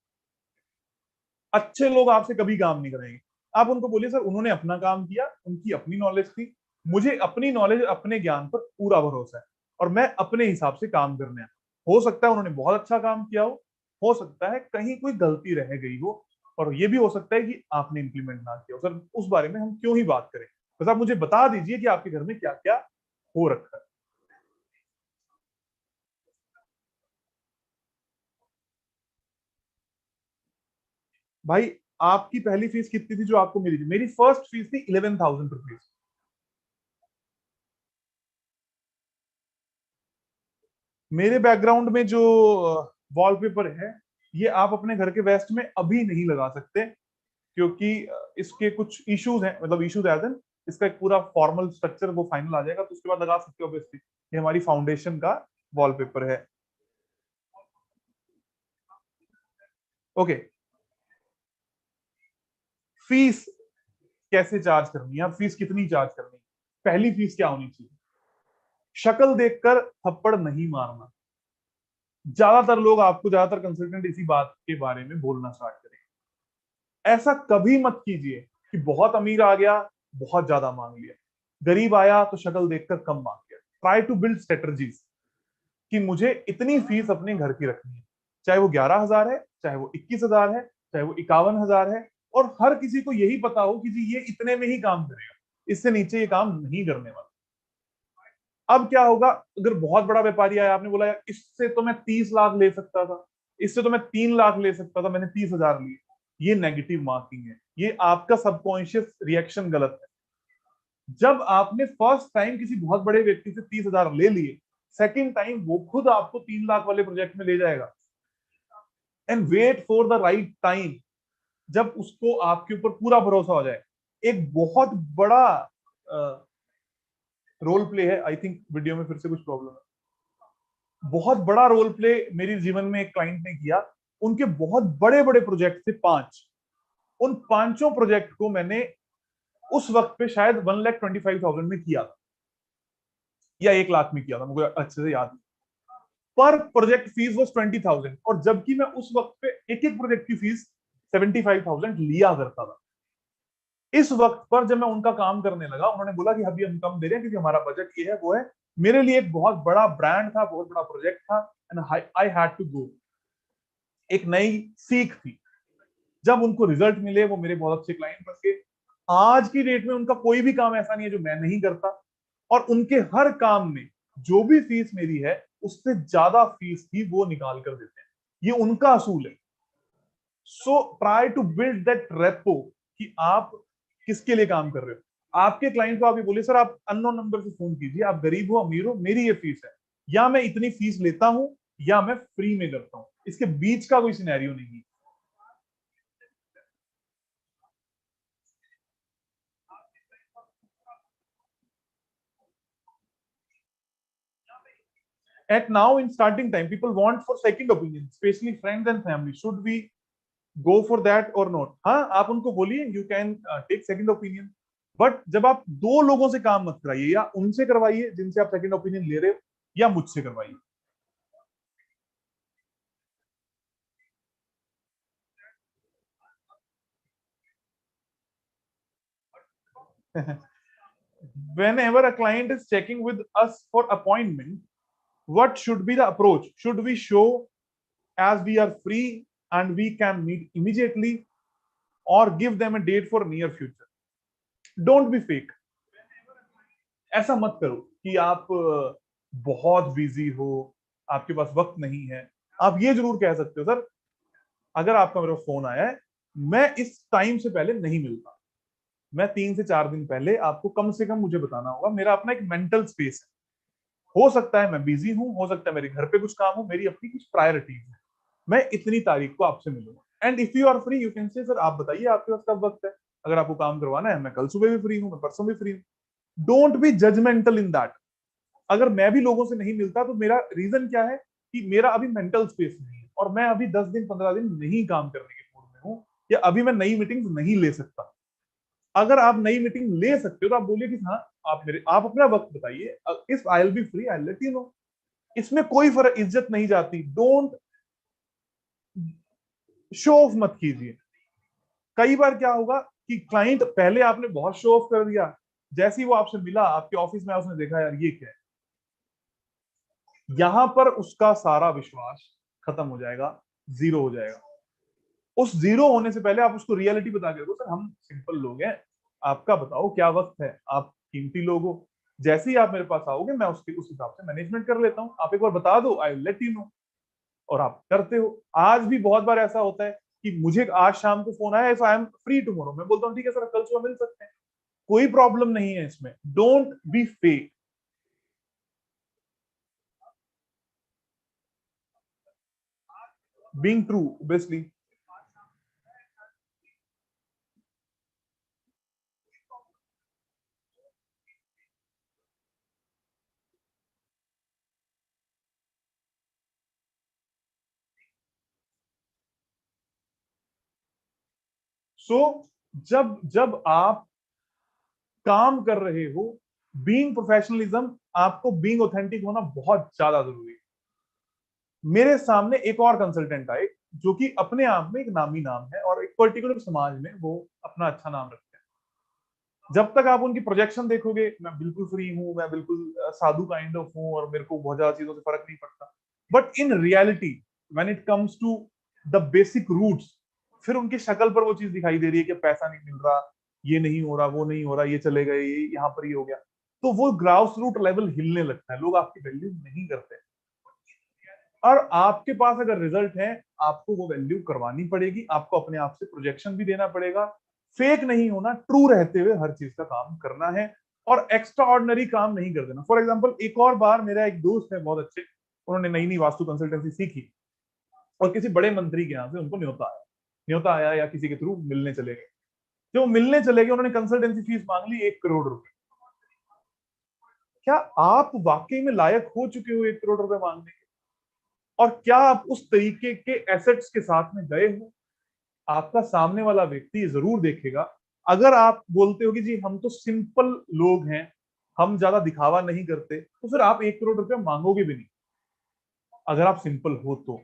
[SPEAKER 1] अच्छे लोग आपसे कभी काम नहीं कराएंगे। आप उनको बोलिए, सर उन्होंने अपना काम किया, उनकी अपनी नॉलेज थी, मुझे अपनी नॉलेज, अपने ज्ञान पर पूरा भरोसा है, और मैं अपने हिसाब से काम करने आया। हो सकता है उन्होंने बहुत अच्छा काम किया हो सकता है कहीं कोई गलती रह गई हो, और ये भी हो सकता है कि आपने इंप्लीमेंट ना किया हो। सर उस बारे में हम क्यों ही बात करें, बस आप मुझे बता दीजिए कि आपके घर में क्या क्या हो रखा है। भाई, आपकी पहली फीस कितनी थी जो आपको मिली थी? मेरी फर्स्ट फीस थी 11,000 रुपीज। मेरे बैकग्राउंड में जो वॉलपेपर है, ये आप अपने घर के वेस्ट में अभी नहीं लगा सकते, क्योंकि इसके कुछ इश्यूज हैं, मतलब इश्यूज एज एन, इसका एक पूरा फॉर्मल स्ट्रक्चर वो फाइनल आ जाएगा तो उसके बाद लगा सकते हो ऑब्वियसली। ये हमारी फाउंडेशन का वॉलपेपर है। ओके, फीस कैसे चार्ज करनी है, अब फीस कितनी चार्ज करनी है? पहली फीस क्या होनी चाहिए? शक्ल देखकर थप्पड़ नहीं मारना। ज्यादातर लोग आपको, ज्यादातर कंसल्टेंट इसी बात के बारे में बोलना स्टार्ट करेंगे। ऐसा कभी मत कीजिए कि बहुत अमीर आ गया, बहुत ज्यादा मांग लिया, गरीब आया तो शक्ल देखकर कम मांग लिया। ट्राई टू बिल्ड स्ट्रेटजीज कि मुझे इतनी फीस अपने घर की रखनी है, चाहे वो 11,000 है, चाहे वो 21,000 है, चाहे वो 51,000 है, और हर किसी को यही पता हो कि जी ये इतने में ही काम करेगा, इससे नीचे ये काम नहीं करने वाला। अब क्या होगा, अगर बहुत बड़ा व्यापारी आया, आपने बोला यार इससे तो मैं 30 लाख ले सकता था, इससे तो मैं 3 लाख ले सकता था, मैंने 30,000 लिए, ये नेगेटिव मार्किंग है, ये आपका सबकॉन्शियस रिएक्शन गलत है। जब आपने फर्स्ट टाइम किसी बहुत बड़े व्यक्ति से 30,000 ले लिए, सेकंड टाइम वो खुद आपको 3 लाख वाले प्रोजेक्ट में ले जाएगा। And wait for the right time, जब उसको आपके ऊपर पूरा भरोसा हो जाए। एक बहुत बड़ा रोल प्ले है, आई थिंक वीडियो में फिर से कुछ प्रॉब्लम है। बहुत बड़ा रोल प्ले मेरे जीवन में एक क्लाइंट ने किया। उनके बहुत बड़े बड़े प्रोजेक्ट थे 5। उन पांचों प्रोजेक्ट को मैंने उस वक्त पे शायद 1,25,000 में किया था या 1 लाख में किया था, मुझे अच्छे से याद नहीं। पर प्रोजेक्ट फीस वॉज 20,000, और जबकि मैं उस वक्त पे एक एक प्रोजेक्ट की फीस 75,000 लिया करता था। इस वक्त पर जब मैं उनका काम करने लगा, उन्होंने बोला कि अभी हम कम दे रहे हैं क्योंकि हमारा बजट ये है वो है। मेरे लिए एक बहुत बड़ा ब्रांड था, बहुत बड़ा प्रोजेक्ट था, and I had to go. एक नई सीख थी। जब उनको रिजल्ट मिले, वो मेरे बहुत अच्छे क्लाइंट बन गए। आज की डेट में उनका कोई भी काम ऐसा नहीं है जो मैं नहीं करता, और उनके हर काम में जो भी फीस मेरी है उससे ज्यादा फीस ही वो निकाल कर देते हैं। ये उनका असूल है। So try to build that rapport कि आप किसके लिए काम कर रहे हो। आपके क्लाइंट को आप ये बोलिए, सर आप अननोन नंबर से फोन कीजिए, आप गरीब हो अमीर हो, मेरी ये फीस है, या मैं इतनी फीस लेता हूं या मैं फ्री में करता हूं, इसके बीच का कोई सिनेरियो नहीं है। At now in starting time, people want for second opinion, especially friends and family. Should we go for that or not? हाँ, आप उनको बोलिए you can take second opinion, but जब आप दो लोगों से काम मत कराइए, या उनसे करवाइए जिनसे आप सेकंड ओपिनियन ले रहे हो, या मुझसे करवाइए। Whenever a client is checking with us for appointment, what should be the approach? Should we show as we are free and we can meet immediately, or give them a date for near future? Don't be fake. ऐसा मत करो कि आप बहुत busy हो, आपके पास वक्त नहीं है। आप ये जरूर कह सकते हो, सर अगर आपका मेरे फोन आया है, मैं इस टाइम से पहले नहीं मिलता, मैं 3 से 4 दिन पहले आपको कम से कम मुझे बताना होगा, मेरा अपना एक मेंटल स्पेस है। हो सकता है मैं बिजी हूँ, हो सकता है मेरे घर पे कुछ काम हो, मेरी अपनी कुछ प्रायोरिटीज है, मैं इतनी तारीख को आपसे मिलूंगा। And if you are free, you can say sir आप बताइए आपके पास कब वक्त है, अगर आपको काम करवाना है मैं कल सुबह भी फ्री हूँ, मैं परसों भी फ्री हूँ। Don't be judgemental in that. अगर मैं भी लोगों से नहीं मिलता तो मेरा रीजन क्या है कि मेरा अभी मेंटल स्पेस नहीं है, और मैं अभी 10 दिन 15 दिन नहीं काम करने के मूड में हूँ, या अभी मैं नई मीटिंग नहीं ले सकता। अगर आप नई मीटिंग ले सकते हो तो आप बोलिए कि हाँ, आप अपना वक्त बताइए, if I will be free I let you know. इसमें कोई फर्क, इज्जत नहीं जाती। डोंट शो ऑफ मत कीजिए। कई बार क्या होगा कि क्लाइंट, पहले आपने बहुत शो ऑफ कर दिया, जैसे ही वो आपसे मिला, आपके ऑफिस में उसने देखा यार ये क्या है, यहां पर उसका सारा विश्वास खत्म हो जाएगा, जीरो हो जाएगा। उस जीरो होने से पहले आप उसको रियलिटी बता के दो, सर हम सिंपल लोग हैं, आपका बताओ क्या वक्त है, आप कीमती लोग हो, जैसे ही आप मेरे पास आओगे मैं उसके उस हिसाब से मैनेजमेंट कर लेता हूँ, आप एक बार बता दो, आई लेट यू नो। और आप करते हो। आज भी बहुत बार ऐसा होता है कि मुझे आज शाम को फोन आया, if I am free tomorrow, मैं बोलता हूँ ठीक है सर कल सुबह मिल सकते हैं, कोई प्रॉब्लम नहीं है इसमें। Don't be fake. Being true obviously. So जब जब आप काम कर रहे हो, बीइंग प्रोफेशनलिज्म, आपको बीइंग ऑथेंटिक होना बहुत ज्यादा जरूरी है। मेरे सामने एक और कंसल्टेंट आए जो कि अपने आप में एक नामी नाम है, और एक पर्टिकुलर समाज में वो अपना अच्छा नाम रखते हैं। जब तक आप उनकी प्रोजेक्शन देखोगे, मैं बिल्कुल फ्री हूँ, मैं बिल्कुल साधु काइंड ऑफ हूँ, और मेरे को बहुत ज्यादा चीजों से फर्क नहीं पड़ता, but in reality when it comes to the basic roots, फिर उनकी शक्ल पर वो चीज दिखाई दे रही है कि पैसा नहीं मिल रहा, ये नहीं हो रहा, वो नहीं हो रहा, ये चले गए, ये यहाँ पर ये हो गया, तो वो ग्राउस रूट लेवल हिलने लगता है, लोग आपकी वैल्यू नहीं करते। और आपके पास अगर रिजल्ट है, आपको वो वैल्यू करवानी पड़ेगी, आपको अपने आप से प्रोजेक्शन भी देना पड़ेगा। फेक नहीं होना, ट्रू रहते हुए हर चीज का काम करना है, और एक्स्ट्रा ऑर्डिनरी काम नहीं कर देना। फॉर एग्जाम्पल, एक और बार मेरा एक दोस्त है बहुत अच्छे, उन्होंने नई नई वास्तु कंसल्टेंसी सीखी, और किसी बड़े मंत्री के यहाँ से उनको न्योता आया या किसी के थ्रू मिलने चले गए। जो मिलने चले गए, उन्होंने कंसल्टेंसी फीस मांग ली 1 करोड़ रुपए। क्या आप वाकई में लायक हो चुके हो 1 करोड़ रुपए मांगने के? और क्या आप उस तरीके के एसेट्स के साथ में गए हो? आपका सामने वाला व्यक्ति जरूर देखेगा। अगर आप बोलते हो कि जी हम तो सिंपल लोग हैं, हम ज्यादा दिखावा नहीं करते, तो फिर आप 1 करोड़ रुपया मांगोगे भी नहीं। अगर आप सिंपल हो तो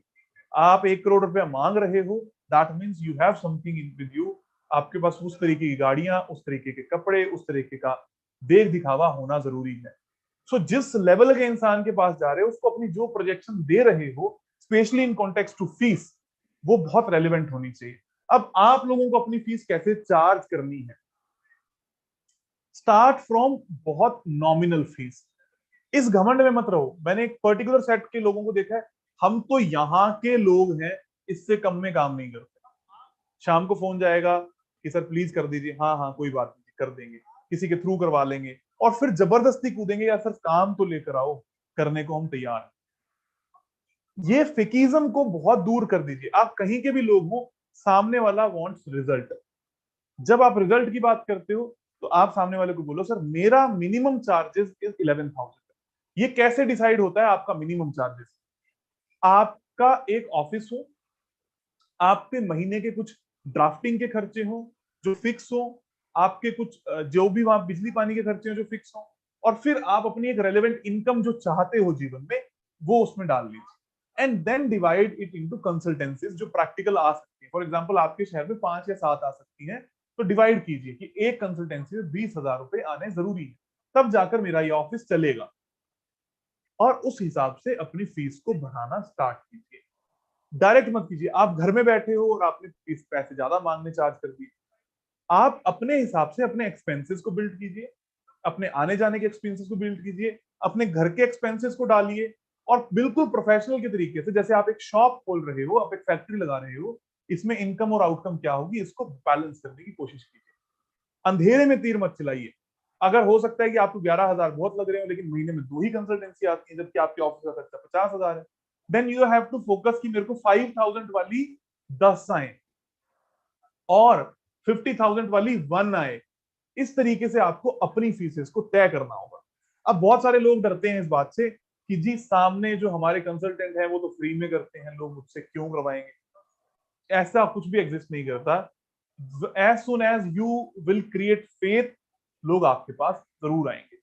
[SPEAKER 1] आप 1 करोड़ रुपया मांग रहे हो, that means you have something in with you. आपके पास उस तरीके की गाड़ियां, उस तरीके के कपड़े, उस तरीके का देख दिखावा होना जरूरी है। सो जिस लेवल के इंसान के पास जा रहे हो, उसको अपनी जो प्रोजेक्शन दे रहे हो, specially in context to fees, वो बहुत रेलिवेंट होनी चाहिए। अब आप लोगों को अपनी फीस कैसे चार्ज करनी है? स्टार्ट फ्रॉम बहुत नॉमिनल फीस। इस घमंड में मत रहो। मैंने एक पर्टिकुलर सेट के लोगों को देखा है, हम तो यहाँ के लोग हैं, इससे कम में काम नहीं करते। शाम को फोन जाएगा कि सर प्लीज कर दीजिए, हाँ हाँ कोई बात नहीं कर देंगे, किसी के थ्रू करवा लेंगे, और फिर जबरदस्ती कूदेंगे, या सर काम तो लेकर आओ, करने को हम तैयार हैं। ये फिकिज्म को बहुत दूर कर दीजिए। आप कहीं के भी लोग हो, सामने वाला वांट्स रिजल्ट। जब आप रिजल्ट की बात करते हो, तो आप सामने वाले को बोलो सर मेरा मिनिमम चार्जेस इज 11,000। ये कैसे डिसाइड होता है आपका मिनिमम चार्जेस? आपका एक ऑफिस हो, आपके महीने के कुछ ड्राफ्टिंग के खर्चे हो जो फिक्स हो, आपके कुछ जो भी वहां बिजली पानी के खर्चे हो जो फिक्स हो, और फिर आप अपनी एक रेलेवेंट इनकम जो चाहते हो जीवन में, वो उसमें डाल लीजिए। And then divide it into consultancies जो प्रैक्टिकल आ सकती है। फॉर एग्जांपल आपके शहर में 5 या 7 आ सकती हैं, तो डिवाइड कीजिए कि एक कंसल्टेंसी में 20,000 रुपए आने जरूरी है, तब जाकर मेरा ये ऑफिस चलेगा। और उस हिसाब से अपनी फीस को बढ़ाना स्टार्ट कीजिए। डायरेक्ट मत कीजिए। आप घर में बैठे हो और आपने फीस पैसे ज्यादा मांगने चार्ज कर दिए। आप अपने हिसाब से अपने एक्सपेंसेस को बिल्ड कीजिए, अपने आने जाने के एक्सपेंसेस को बिल्ड कीजिए, अपने घर के एक्सपेंसेस को डालिए, और बिल्कुल प्रोफेशनल के तरीके से, जैसे आप एक शॉप खोल रहे हो, आप एक फैक्ट्री लगा रहे हो, इसमें इनकम और आउटकम क्या होगी, इसको बैलेंस करने की कोशिश कीजिए। अंधेरे में तीर मत चलाइए। अगर हो सकता है कि आपको 11,000 बहुत लग रहे हो, लेकिन महीने में 2 ही कंसल्टेंसी आती है, जबकि आपके ऑफिस का खर्चा 50,000 है, then you have to focus कि मेरे को 5,000 वाली 10 आए और 50,000 वाली 1 आए। इस तरीके से आपको अपनी फीसेस को तय करना होगा। अब बहुत सारे लोग डरते हैं इस बात से कि जी सामने जो हमारे कंसल्टेंट हैं वो तो फ्री में करते हैं, लोग मुझसे क्यों करवाएंगे? ऐसा कुछ भी एग्जिस्ट नहीं करता। As soon as you will create faith, लोग आपके पास जरूर आएंगे।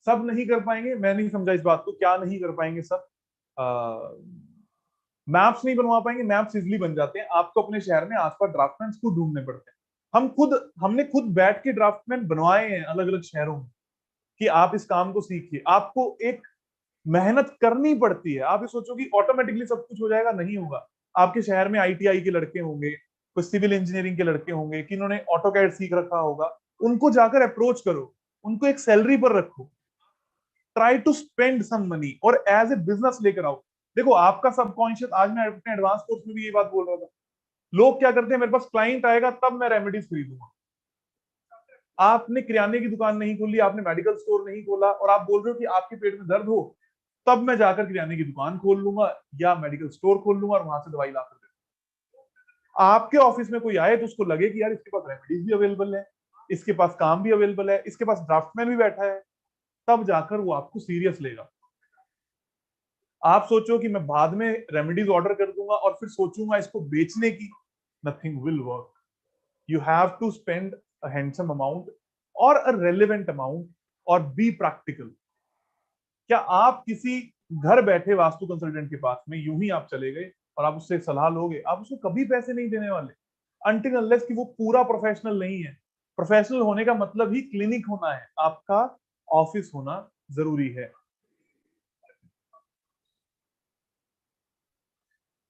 [SPEAKER 1] सब नहीं कर पाएंगे, मैं नहीं समझा इस बात को, क्या नहीं कर पाएंगे सब? मैप्स नहीं बनवा पाएंगे? मैप्स इजिली बन जाते हैं। आपको अपने शहर में आसपास ड्राफ्टमैन खुद ढूंढने पड़ते हैं। हमने खुद बैठ के ड्राफ्टमैन बनवाए हैं अलग अलग शहरों में, कि आप इस काम को सीखिए। आपको एक मेहनत करनी पड़ती है। आप ये सोचो कि ऑटोमेटिकली सब कुछ हो जाएगा, नहीं होगा। आपके शहर में आईटीआई के लड़के होंगे, कुछ सिविल इंजीनियरिंग के लड़के होंगे, कि इन्होंने ऑटो कैड सीख रखा होगा। उनको जाकर अप्रोच करो, उनको एक सैलरी पर रखो, try to spend some money, और एज ए बिजनेस लेकर आओ। देखो आपका सबकॉन्शियस, आज मैं अपने एडवांस कोर्स में भी ये बात बोल रहा था, लोग क्या करते हैं, मेरे पास क्लाइंट आएगा तब मैं रेमेडीज खरीदूंगा। आपने किराने की दुकान नहीं खोली, आपने मेडिकल स्टोर नहीं खोला, और आप बोल रहे हो कि आपके पेट में दर्द हो, तब मैं जाकर किराने की दुकान खोल लूंगा या मेडिकल स्टोर खोल लूंगा और वहां से दवाई ला कर दे दूंगा। आपके ऑफिस में कोई आए तो उसको लगे कि यार इसके पास रेमेडीज भी अवेलेबल है, इसके पास काम भी अवेलेबल है, इसके पास ड्राफ्टमैन भी बैठा है, तब जाकर वो आपको सीरियस लेगा। आप सोचो कि मैं बाद में रेमेडीज ऑर्डर कर दूंगा और फिर सोचूंगा इसको बेचने की, nothing will work. You have to spend a handsome amount और अ रेलिवेंट अमाउंट, और बी प्रैक्टिकल। क्या आप किसी घर बैठे वास्तु कंसल्टेंट के पास में यूं ही आप चले गए और आप उससे सलाह लोगे? आप उसको कभी पैसे नहीं देने वाले, अनटिल अनलेस कि वो पूरा प्रोफेशनल नहीं है। प्रोफेशनल होने का मतलब ही क्लिनिक होना है, आपका ऑफिस होना जरूरी है।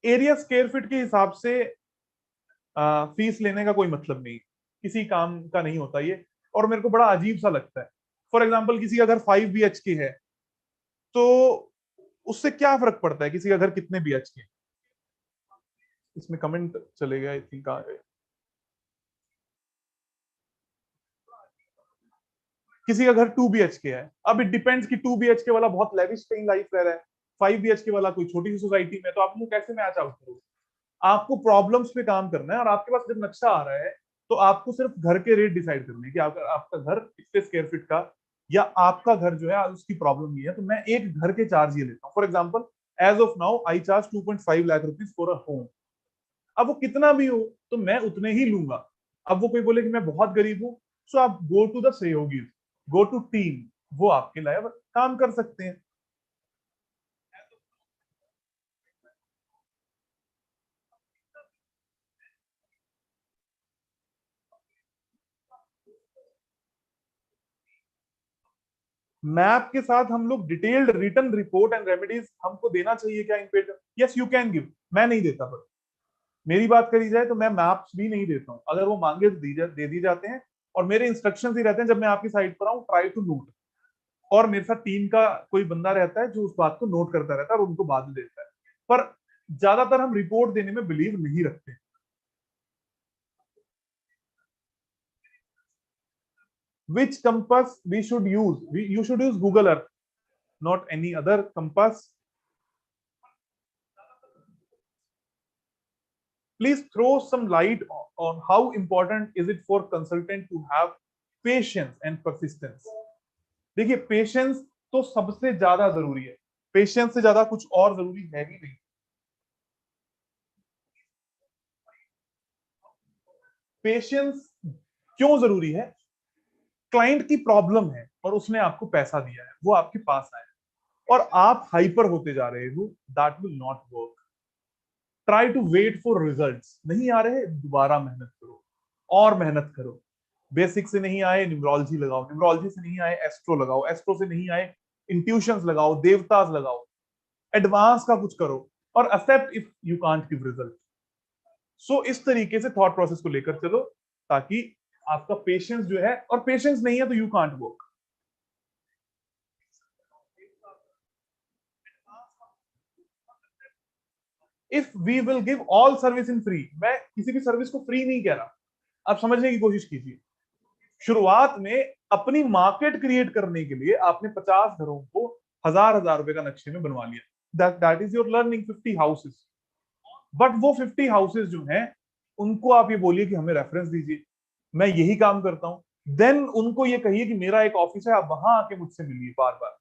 [SPEAKER 1] एरिया स्क्वायर फीट के हिसाब से फीस लेने का कोई मतलब नहीं, किसी काम का नहीं होता ये। और मेरे को बड़ा अजीब सा लगता है। फॉर एग्जाम्पल किसी का घर 5 BHK है, तो उससे क्या फर्क पड़ता है किसी का घर कितने BHK? इसमें कमेंट चले गए, आई थिंक आ गए। किसी का घर 2 BHK है, अब इट डिपेंड्स कि 2 BHK वाला बहुत लेविश कहीं लाइफ रह रहा है, 5 BHK वाला कोई छोटी सी सोसाइटी में, तो आप वो कैसे मैच आउट करोगे? आपको प्रॉब्लम्स पे काम करना है, और आपके पास जब नक्शा आ रहा है तो आपको सिर्फ घर के रेट डिसाइड करने हैं कि आपका घर कितने स्क्वायर फीट का, या आपका घर जो है उसकी प्रॉब्लम ये है, तो मैं एक घर के चार्ज ये लेता हूँ। For example, as of now I charge 2.5 lakh rupees for a home. अब वो कितना भी हो तो मैं उतने ही लूंगा। अब वो कोई बोले कि मैं बहुत गरीब हूं, सो आप गो टू द सहयोगी, गो टू टीम, वो आपके लिए काम कर सकते हैं। मैप के साथ हम लोग detailed return report and remedies हमको देना चाहिए क्या इन paid? Yes you can give, मैं नहीं देता, पर मेरी बात करी जाए तो मैं मैप्स भी नहीं देता हूँ। अगर वो मांगे तो दे दी जाते हैं, और मेरे इंस्ट्रक्शन ही रहते हैं जब मैं आपकी साइट पर आऊँ, ट्राई टू नोट। और मेरे साथ टीम का कोई बंदा रहता है जो उस बात को नोट करता रहता है और उनको बाद में देता है। पर ज्यादातर हम रिपोर्ट देने में बिलीव नहीं रखते। Which compass we should use? You should use Google Earth, not any other compass. Please throw some light on how important is it for consultant to have patience and persistence. देखिए, patience तो सबसे ज्यादा जरूरी है, patience से ज्यादा कुछ और जरूरी है ही नहीं। पेशेंस क्यों जरूरी है? क्लाइंट की प्रॉब्लम है और उसने आपको पैसा दिया है, वो आपके पास आया और आप हाइपर होते जा रहे हो, that will not work. Try to wait for results. नहीं आ रहे, दोबारा मेहनत करो और मेहनत करो। बेसिक से नहीं आए, न्यूमरोलॉजी लगाओ, न्यूमरोलॉजी से नहीं आए, एस्ट्रो लगाओ, एस्ट्रो से नहीं आए, इंट्यूशंस लगाओ, देवतास लगाओ, एडवांस का कुछ करो, और accept if you can't give result. So इस तरीके से थॉट प्रोसेस को लेकर चलो, ताकि आपका पेशेंस जो है, और पेशेंस नहीं है तो you can't work. If we will give all service in free, मैं किसी भी सर्विस को फ्री नहीं कह रहा, आप समझने की कोशिश कीजिए। शुरुआत में अपनी मार्केट क्रिएट करने के लिए आपने 50 घरों को 1000 1000 रुपए का नक्शे में बनवा लिया, that is your learning 50 houses. But वो 50 हाउसेस जो हैं, उनको आप ये बोलिए कि हमें रेफरेंस दीजिए, मैं यही काम करता हूं। देन उनको ये कहिए कि मेरा एक ऑफिस है, आप वहां आके मुझसे मिलिए बार बार।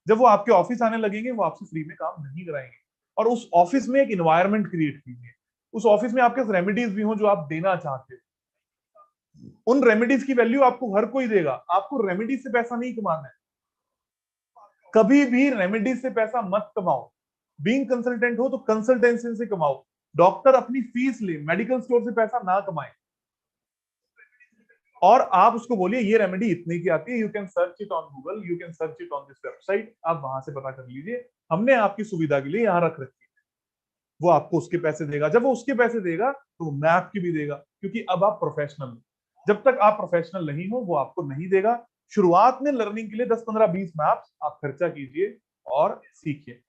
[SPEAKER 1] जब वो आपके ऑफिस आने लगेंगे, वो आपसे फ्री में काम नहीं कराएंगे। और उस ऑफिस में एक इन्वायरमेंट क्रिएट कीजिए, उस ऑफिस में आपके रेमेडीज भी हों जो आप देना चाहते हैं। उन रेमेडीज की वैल्यू आपको हर कोई देगा, आपको रेमेडीज से पैसा नहीं कमाना है। कभी भी रेमेडीज से पैसा मत कमाओ। बीइंग कंसल्टेंट हो तो कंसल्टेंसी से कमाओ। डॉक्टर अपनी फीस ले, मेडिकल स्टोर से पैसा ना कमाए। और आप उसको बोलिए ये रेमेडी इतने की आती है, you can search it on Google, you can search it on this website, आप वहां से पता कर लीजिए, हमने आपकी सुविधा के लिए यहाँ रख रखी है। वो आपको उसके पैसे देगा। जब वो उसके पैसे देगा तो मैप की भी देगा, क्योंकि अब आप प्रोफेशनल हो। जब तक आप प्रोफेशनल नहीं हो, वो आपको नहीं देगा। शुरुआत में लर्निंग के लिए 10 15 20 मैप्स आप खर्चा कीजिए और सीखिए।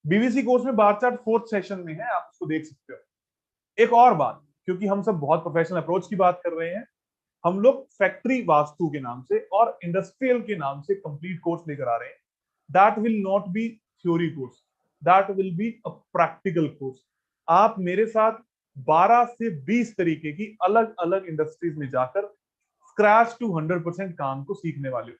[SPEAKER 1] बीवीसी कोर्स में बार चार्ट 4th सेशन में है, आप उसको देख सकते हो। एक और बात, क्योंकि हम सब बहुत प्रोफेशनल अप्रोच की बात कर रहे हैं, हम लोग फैक्ट्री वास्तु के नाम से और इंडस्ट्रियल के नाम से कंप्लीट कोर्स लेकर आ रहे हैं। That will not be theory course, that will be a practical course. आप मेरे साथ 12 से 20 तरीके की अलग अलग इंडस्ट्रीज में जाकर स्क्रैच टू 100% काम को सीखने वाले हो।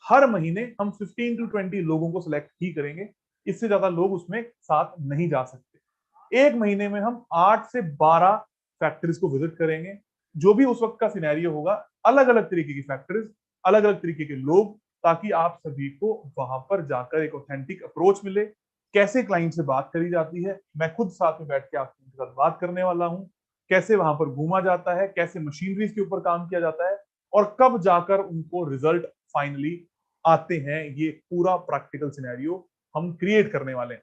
[SPEAKER 1] हर महीने हम 15 to 20 लोगों को सिलेक्ट ही करेंगे, इससे ज्यादा लोग उसमें साथ नहीं जा सकते। एक महीने में हम 8 से 12 फैक्ट्रीज को विजिट करेंगे। जो भी उस वक्त का सिनेरियो होगा, अलग अलग तरीके की फैक्ट्रीज, अलग अलग तरीके के लोग, ताकि आप सभी को वहां पर जाकर एक ऑथेंटिक अप्रोच मिले। कैसे क्लाइंट से बात करी जाती है, मैं खुद साथ में बैठ के आपके साथ बात करने वाला हूँ। कैसे वहां पर घूमा जाता है, कैसे मशीनरीज के ऊपर काम किया जाता है, और कब जाकर उनको रिजल्ट फाइनली आते हैं, ये पूरा प्रैक्टिकल सिनेरियो हम क्रिएट करने वाले हैं।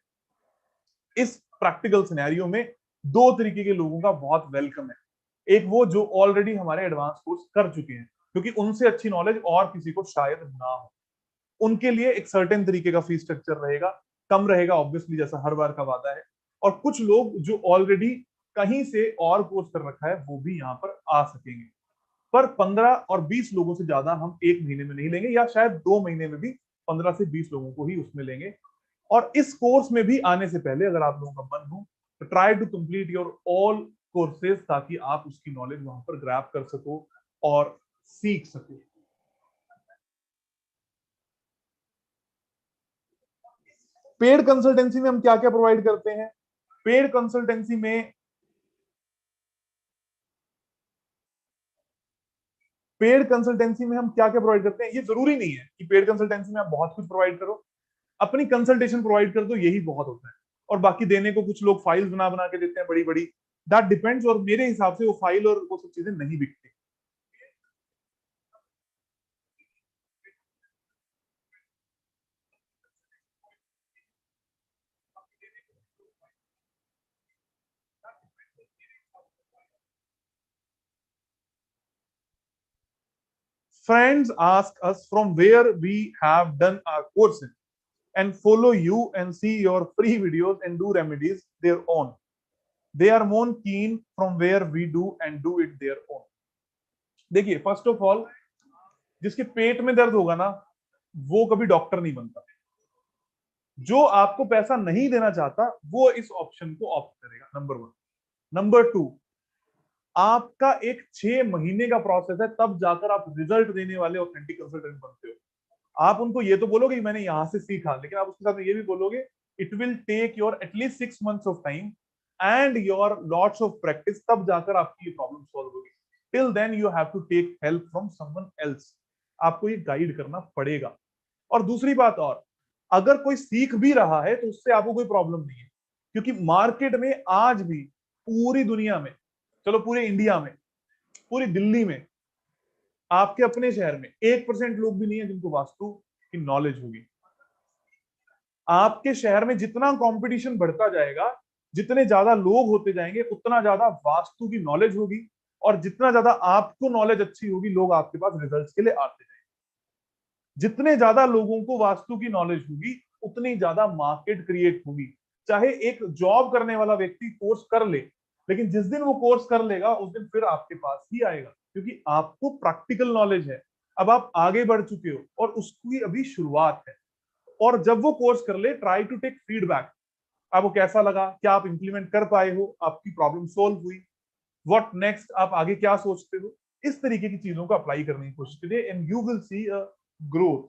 [SPEAKER 1] इस प्रैक्टिकल सिनेरियो में दो तरीके के लोगों का बहुत वेलकम है। एक वो जो ऑलरेडी हमारे एडवांस कोर्स कर चुके हैं, क्योंकि उनसे अच्छी नॉलेज और किसी को शायद ना हो। उनके लिए एक सर्टेन तरीके का फीस स्ट्रक्चर रहेगा, कम रहेगा ऑब्वियसली, जैसा हर बार का वादा है। और कुछ लोग जो ऑलरेडी कहीं से और कोर्स कर रखा है वो भी यहाँ पर आ सकेंगे। पर 15 और 20 लोगों से ज्यादा हम एक महीने में नहीं लेंगे, या शायद 2 महीने में भी 15 से 20 लोगों को ही उसमें लेंगे। और इस कोर्स में भी आने से पहले अगर आप लोगों का मन हो तो try to complete your all courses, ताकि आप उसकी नॉलेज वहां पर ग्रैब कर सको और सीख सको। पेड कंसल्टेंसी में हम क्या क्या प्रोवाइड करते हैं? पेड कंसल्टेंसी में पेड कंसल्टेंसी में हम क्या क्या प्रोवाइड करते हैं? ये जरूरी नहीं है कि पेड कंसल्टेंसी में आप बहुत कुछ प्रोवाइड करो, अपनी कंसल्टेशन प्रोवाइड कर दो, यही बहुत होता है। और बाकी देने को कुछ लोग फाइल्स बना बना के देते हैं बड़ी बड़ी, दैट डिपेंड्स। और मेरे हिसाब से वो फाइल और वो सब चीजें नहीं बिकती। Friends ask us from where we have done our courses and follow you and see your free videos and do remedies their own. They are more keen from where we do and do it their own. देखिए, first of all, जिसके पेट में दर्द होगा ना, वो कभी doctor नहीं बनता। जो आपको पैसा नहीं देना चाहता वो इस ऑप्शन को ऑप्ट करेगा, नंबर वन। नंबर टू, आपका एक 6 महीने का प्रोसेस है, तब जाकर आप रिजल्ट देने वाले ऑथेंटिक कंसल्टेंट बनते हो। आप उनको ये तो बोलोगे मैंने यहां से सीखा, लेकिन आप उसके साथ में ये भी बोलोगे it will take your at least 6 months of time and your lots of practice, तब जाकर आपकी ये प्रॉब्लम सॉल्व होगी। Till then you have to take help from someone else. आपको ये गाइड करना पड़ेगा। और दूसरी बात, और अगर कोई सीख भी रहा है तो उससे आपको कोई प्रॉब्लम नहीं है, क्योंकि मार्केट में आज भी पूरी दुनिया में, चलो पूरे इंडिया में, पूरी दिल्ली में, आपके अपने शहर में 1% लोग भी नहीं है जिनको वास्तु की नॉलेज होगी। आपके शहर में जितना कंपटीशन बढ़ता जाएगा, जितने ज्यादा लोग होते जाएंगे, उतना ज्यादा वास्तु की नॉलेज होगी। और जितना ज्यादा आपको नॉलेज अच्छी होगी, लोग आपके पास रिजल्ट्स के लिए आते जाएंगे। जितने ज्यादा लोगों को वास्तु की नॉलेज होगी, उतनी ज्यादा मार्केट क्रिएट होगी। चाहे एक जॉब करने वाला व्यक्ति कोर्स कर ले, लेकिन जिस दिन वो कोर्स कर लेगा उस दिन फिर आपके पास ही आएगा, क्योंकि आपको प्रैक्टिकल नॉलेज है। अब आप आगे बढ़ चुके हो और उसकी अभी शुरुआत है। और जब वो कोर्स कर ले, ट्राई टू टेक फीडबैक। आपको कैसा लगा? क्या आप इंप्लीमेंट कर पाए हो? आपकी प्रॉब्लम सोल्व हुई? What next? आप आगे क्या सोचते हो? इस तरीके की चीजों को अप्लाई करने की कोशिश करिए and you will see a growth.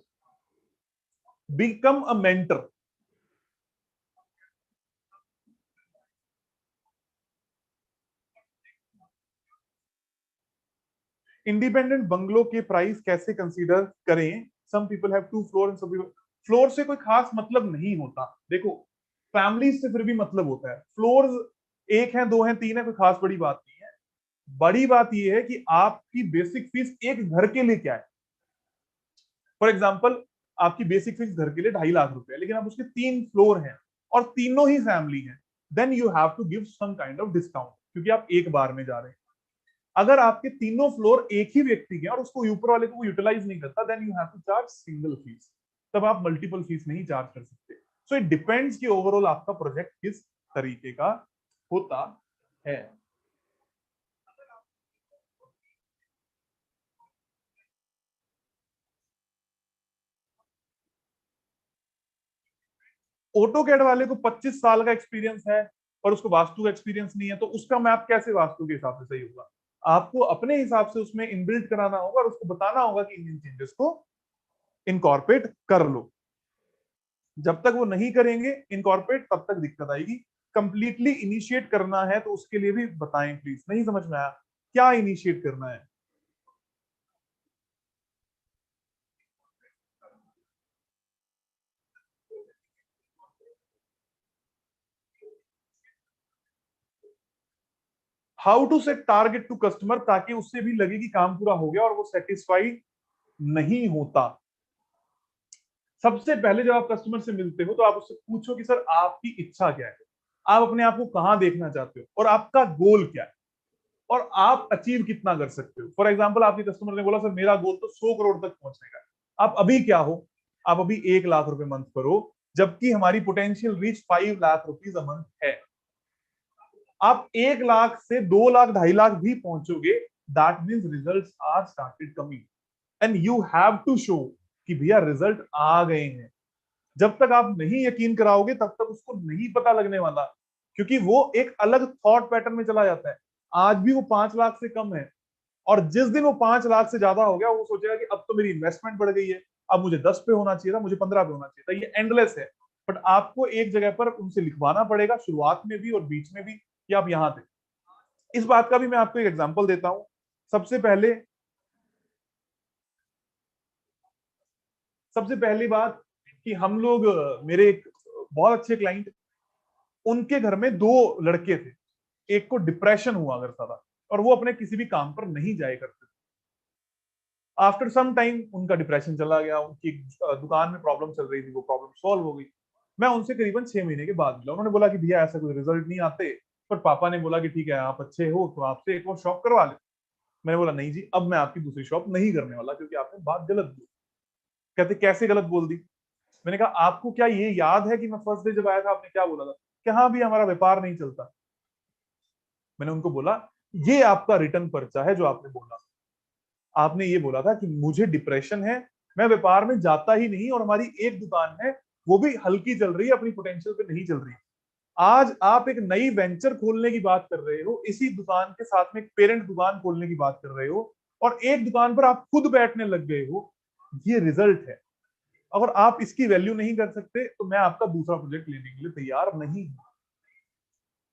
[SPEAKER 1] Become a mentor. Independent bungalow के प्राइस कैसे कंसीडर करें? Some people have 2 floor and some people. Floor से कोई खास मतलब नहीं होता। देखो, फैमिली से फिर भी मतलब होता है। फ्लोर्स एक है, दो है, तीन है, कोई खास बड़ी बात नहीं है। बड़ी बात यह है कि आपकी बेसिक फीस एक घर के लिए क्या है। फॉर एग्जाम्पल, आपकी बेसिक फीस घर के लिए 2.5 लाख रुपए, लेकिन अब उसके 3 फ्लोर हैं और तीनों ही फैमिली हैं, then you have to give some kind of discount, क्योंकि आप एक बार में जा रहे हैं। अगर आपके तीनों फ्लोर एक ही व्यक्ति के और उसको ऊपर वाले को यूटिलाइज नहीं करता, then you have to charge single fees. तब आप मल्टीपल फीस नहीं चार्ज कर सकते। सो इट डिपेंड्स कि ओवरऑल आपका प्रोजेक्ट किस तरीके का होता है। ऑटो कैड वाले को 25 साल का एक्सपीरियंस है और उसको वास्तु का एक्सपीरियंस नहीं है, तो उसका मैप कैसे वास्तु के हिसाब से सही होगा? आपको अपने हिसाब से उसमें इनबिल्ट कराना होगा और उसको बताना होगा कि इन चेंजेस को इनकॉर्पोरेट कर लो। जब तक वो नहीं करेंगे इनकॉर्पोरेट, तब तक दिक्कत आएगी। कंप्लीटली इनिशिएट करना है तो उसके लिए भी बताएं प्लीज। नहीं समझ में आया, क्या इनिशिएट करना है? How to set target to customer, ताकि उससे भी लगे कि काम पूरा हो गया और वो सेटिस्फाइड नहीं होता। सबसे पहले जब आप कस्टमर से मिलते हो तो आप उससे पूछो कि सर आपकी इच्छा क्या है, आप अपने आप को कहां देखना चाहते हो और आपका गोल क्या है, और आप अचीव कितना कर सकते हो। फॉर एग्जाम्पल, आपके कस्टमर ने बोला सर मेरा गोल तो 100 करोड़ तक पहुंचने का है। आप अभी क्या हो? आप अभी 1 लाख रुपए मंथ करो, जबकि हमारी potential reach 5 lakh rupees a month है। आप 1 लाख से 2 लाख 2.5 लाख भी पहुंचोगे, that means result are started coming and you have to show कि भैया रिजल्ट आ गए हैं। जब तक आप नहीं यकीन कराओगे तब तक उसको नहीं पता लगने वाला, क्योंकि वो एक अलग थॉट पैटर्न में चला जाता है। आज भी वो 5 लाख से कम है, और जिस दिन वो 5 लाख से ज्यादा हो गया वो सोचेगा कि अब तो मेरी इन्वेस्टमेंट बढ़ गई है, अब मुझे 10 पे होना चाहिए था, मुझे 15 पे होना चाहिए था। ये एंडलेस है। बट आपको एक जगह पर उनसे लिखवाना पड़ेगा, शुरुआत में भी और बीच में भी, कि आप यहां थे। इस बात का भी मैं आपको एक एग्जांपल देता हूं। सबसे पहले सबसे पहली बात कि हम लोग, मेरे एक बहुत अच्छे क्लाइंट, उनके घर में 2 लड़के थे। एक को डिप्रेशन हुआ करता था और वो अपने किसी भी काम पर नहीं जाया करते। आफ्टर सम टाइम उनका डिप्रेशन चला गया, उनकी दुकान में प्रॉब्लम चल रही थी, वो प्रॉब्लम सॉल्व हो गई। मैं उनसे करीबन 6 महीने के बाद मिला। उन्होंने बोला कि भैया ऐसा कोई रिजल्ट नहीं आते, पर पापा ने बोला कि ठीक है आप अच्छे हो तो आपसे एक और शॉप करवा ले। मैंने बोला नहीं जी, अब मैं आपकी दूसरी शॉप नहीं करने वाला, क्योंकि आपने बात गलत दी। कहते कैसे गलत बोल दी? मैंने कहा आपको क्या ये याद है कि मैं फर्स्ट डे जब आया था आपने क्या बोला था कि हाँ भी हमारा व्यापार नहीं चलता? मैंने उनको बोला ये आपका रिटर्न पर्चा है जो आपने बोला। आपने ये बोला था कि मुझे डिप्रेशन है, मैं व्यापार में जाता ही नहीं, और हमारी एक दुकान है वो भी हल्की चल रही है, अपनी पोटेंशियल पे नहीं चल रही। आज आप एक नई वेंचर खोलने की बात कर रहे हो, इसी दुकान के साथ में एक पेरेंट दुकान खोलने की बात कर रहे हो, और एक दुकान पर आप खुद बैठने लग गए हो। ये रिजल्ट है। अगर आप इसकी वैल्यू नहीं कर सकते तो मैं आपका दूसरा प्रोजेक्ट लेने के लिए तैयार नहीं हूं।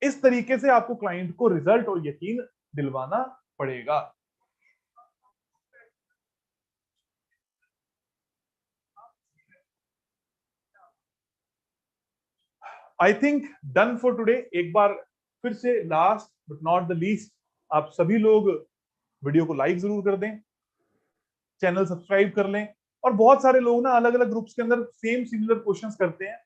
[SPEAKER 1] इस तरीके से आपको क्लाइंट को रिजल्ट और यकीन दिलवाना पड़ेगा। I think done for today. एक बार फिर से last but not the least, आप सभी लोग वीडियो को लाइक जरूर कर दें, चैनल सब्सक्राइब कर लें। और बहुत सारे लोग ना अलग अलग ग्रुप्स के अंदर सेम सिमिलर क्वेश्चंस करते हैं,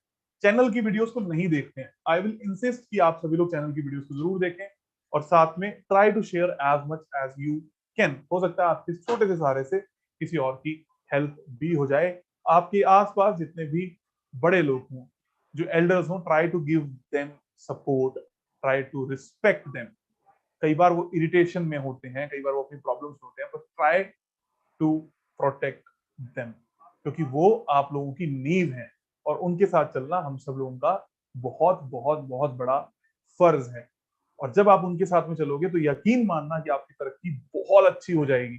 [SPEAKER 1] चैनल की वीडियोस को नहीं देखते हैं। आई विल इंसिस्ट कि आप सभी लोग चैनल की वीडियोस को जरूर देखें, और साथ में try to share as much as you can. हो सकता है आपके छोटे से सहारे से किसी और की हेल्प भी हो जाए। आपके आसपास जितने भी बड़े लोग हों, जो एल्डर्स हों, try to give them support, try to respect them. कई बार वो इरिटेशन में होते हैं, कई बार वो अपनी प्रॉब्लम्स होते हैं, पर ट्राई टू प्रोटेक्ट देम, क्योंकि वो आप लोगों की नींव है, और उनके साथ चलना हम सब लोगों का बहुत बहुत बहुत बड़ा फर्ज है। और जब आप उनके साथ में चलोगे तो यकीन मानना कि आपकी तरक्की बहुत अच्छी हो जाएगी।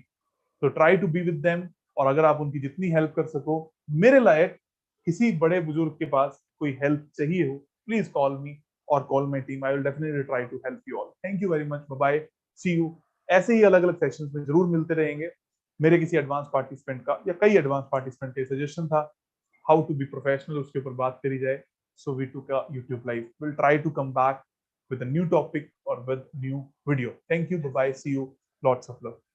[SPEAKER 1] तो try to be with them, और अगर आप उनकी जितनी हेल्प कर सको, मेरे लायक किसी बड़े बुजुर्ग के पास कोई हेल्प चाहिए हो, प्लीज कॉल मी और call my team. I will definitely try to help you all. Thank you very much, bye bye, see you. ऐसे ही अलग अलग सेशंस में जरूर मिलते रहेंगे। मेरे किसी एडवांस पार्टिसिपेंट का या कई एडवांस पार्टिसिपेंट का सजेशन था हाउ टू बी प्रोफेशनल, उसके ऊपर बात करी जाए। सो वी टू का YouTube live will try to come back with a new topic or with new video. Thank you. Bye bye. See you. Lots of love.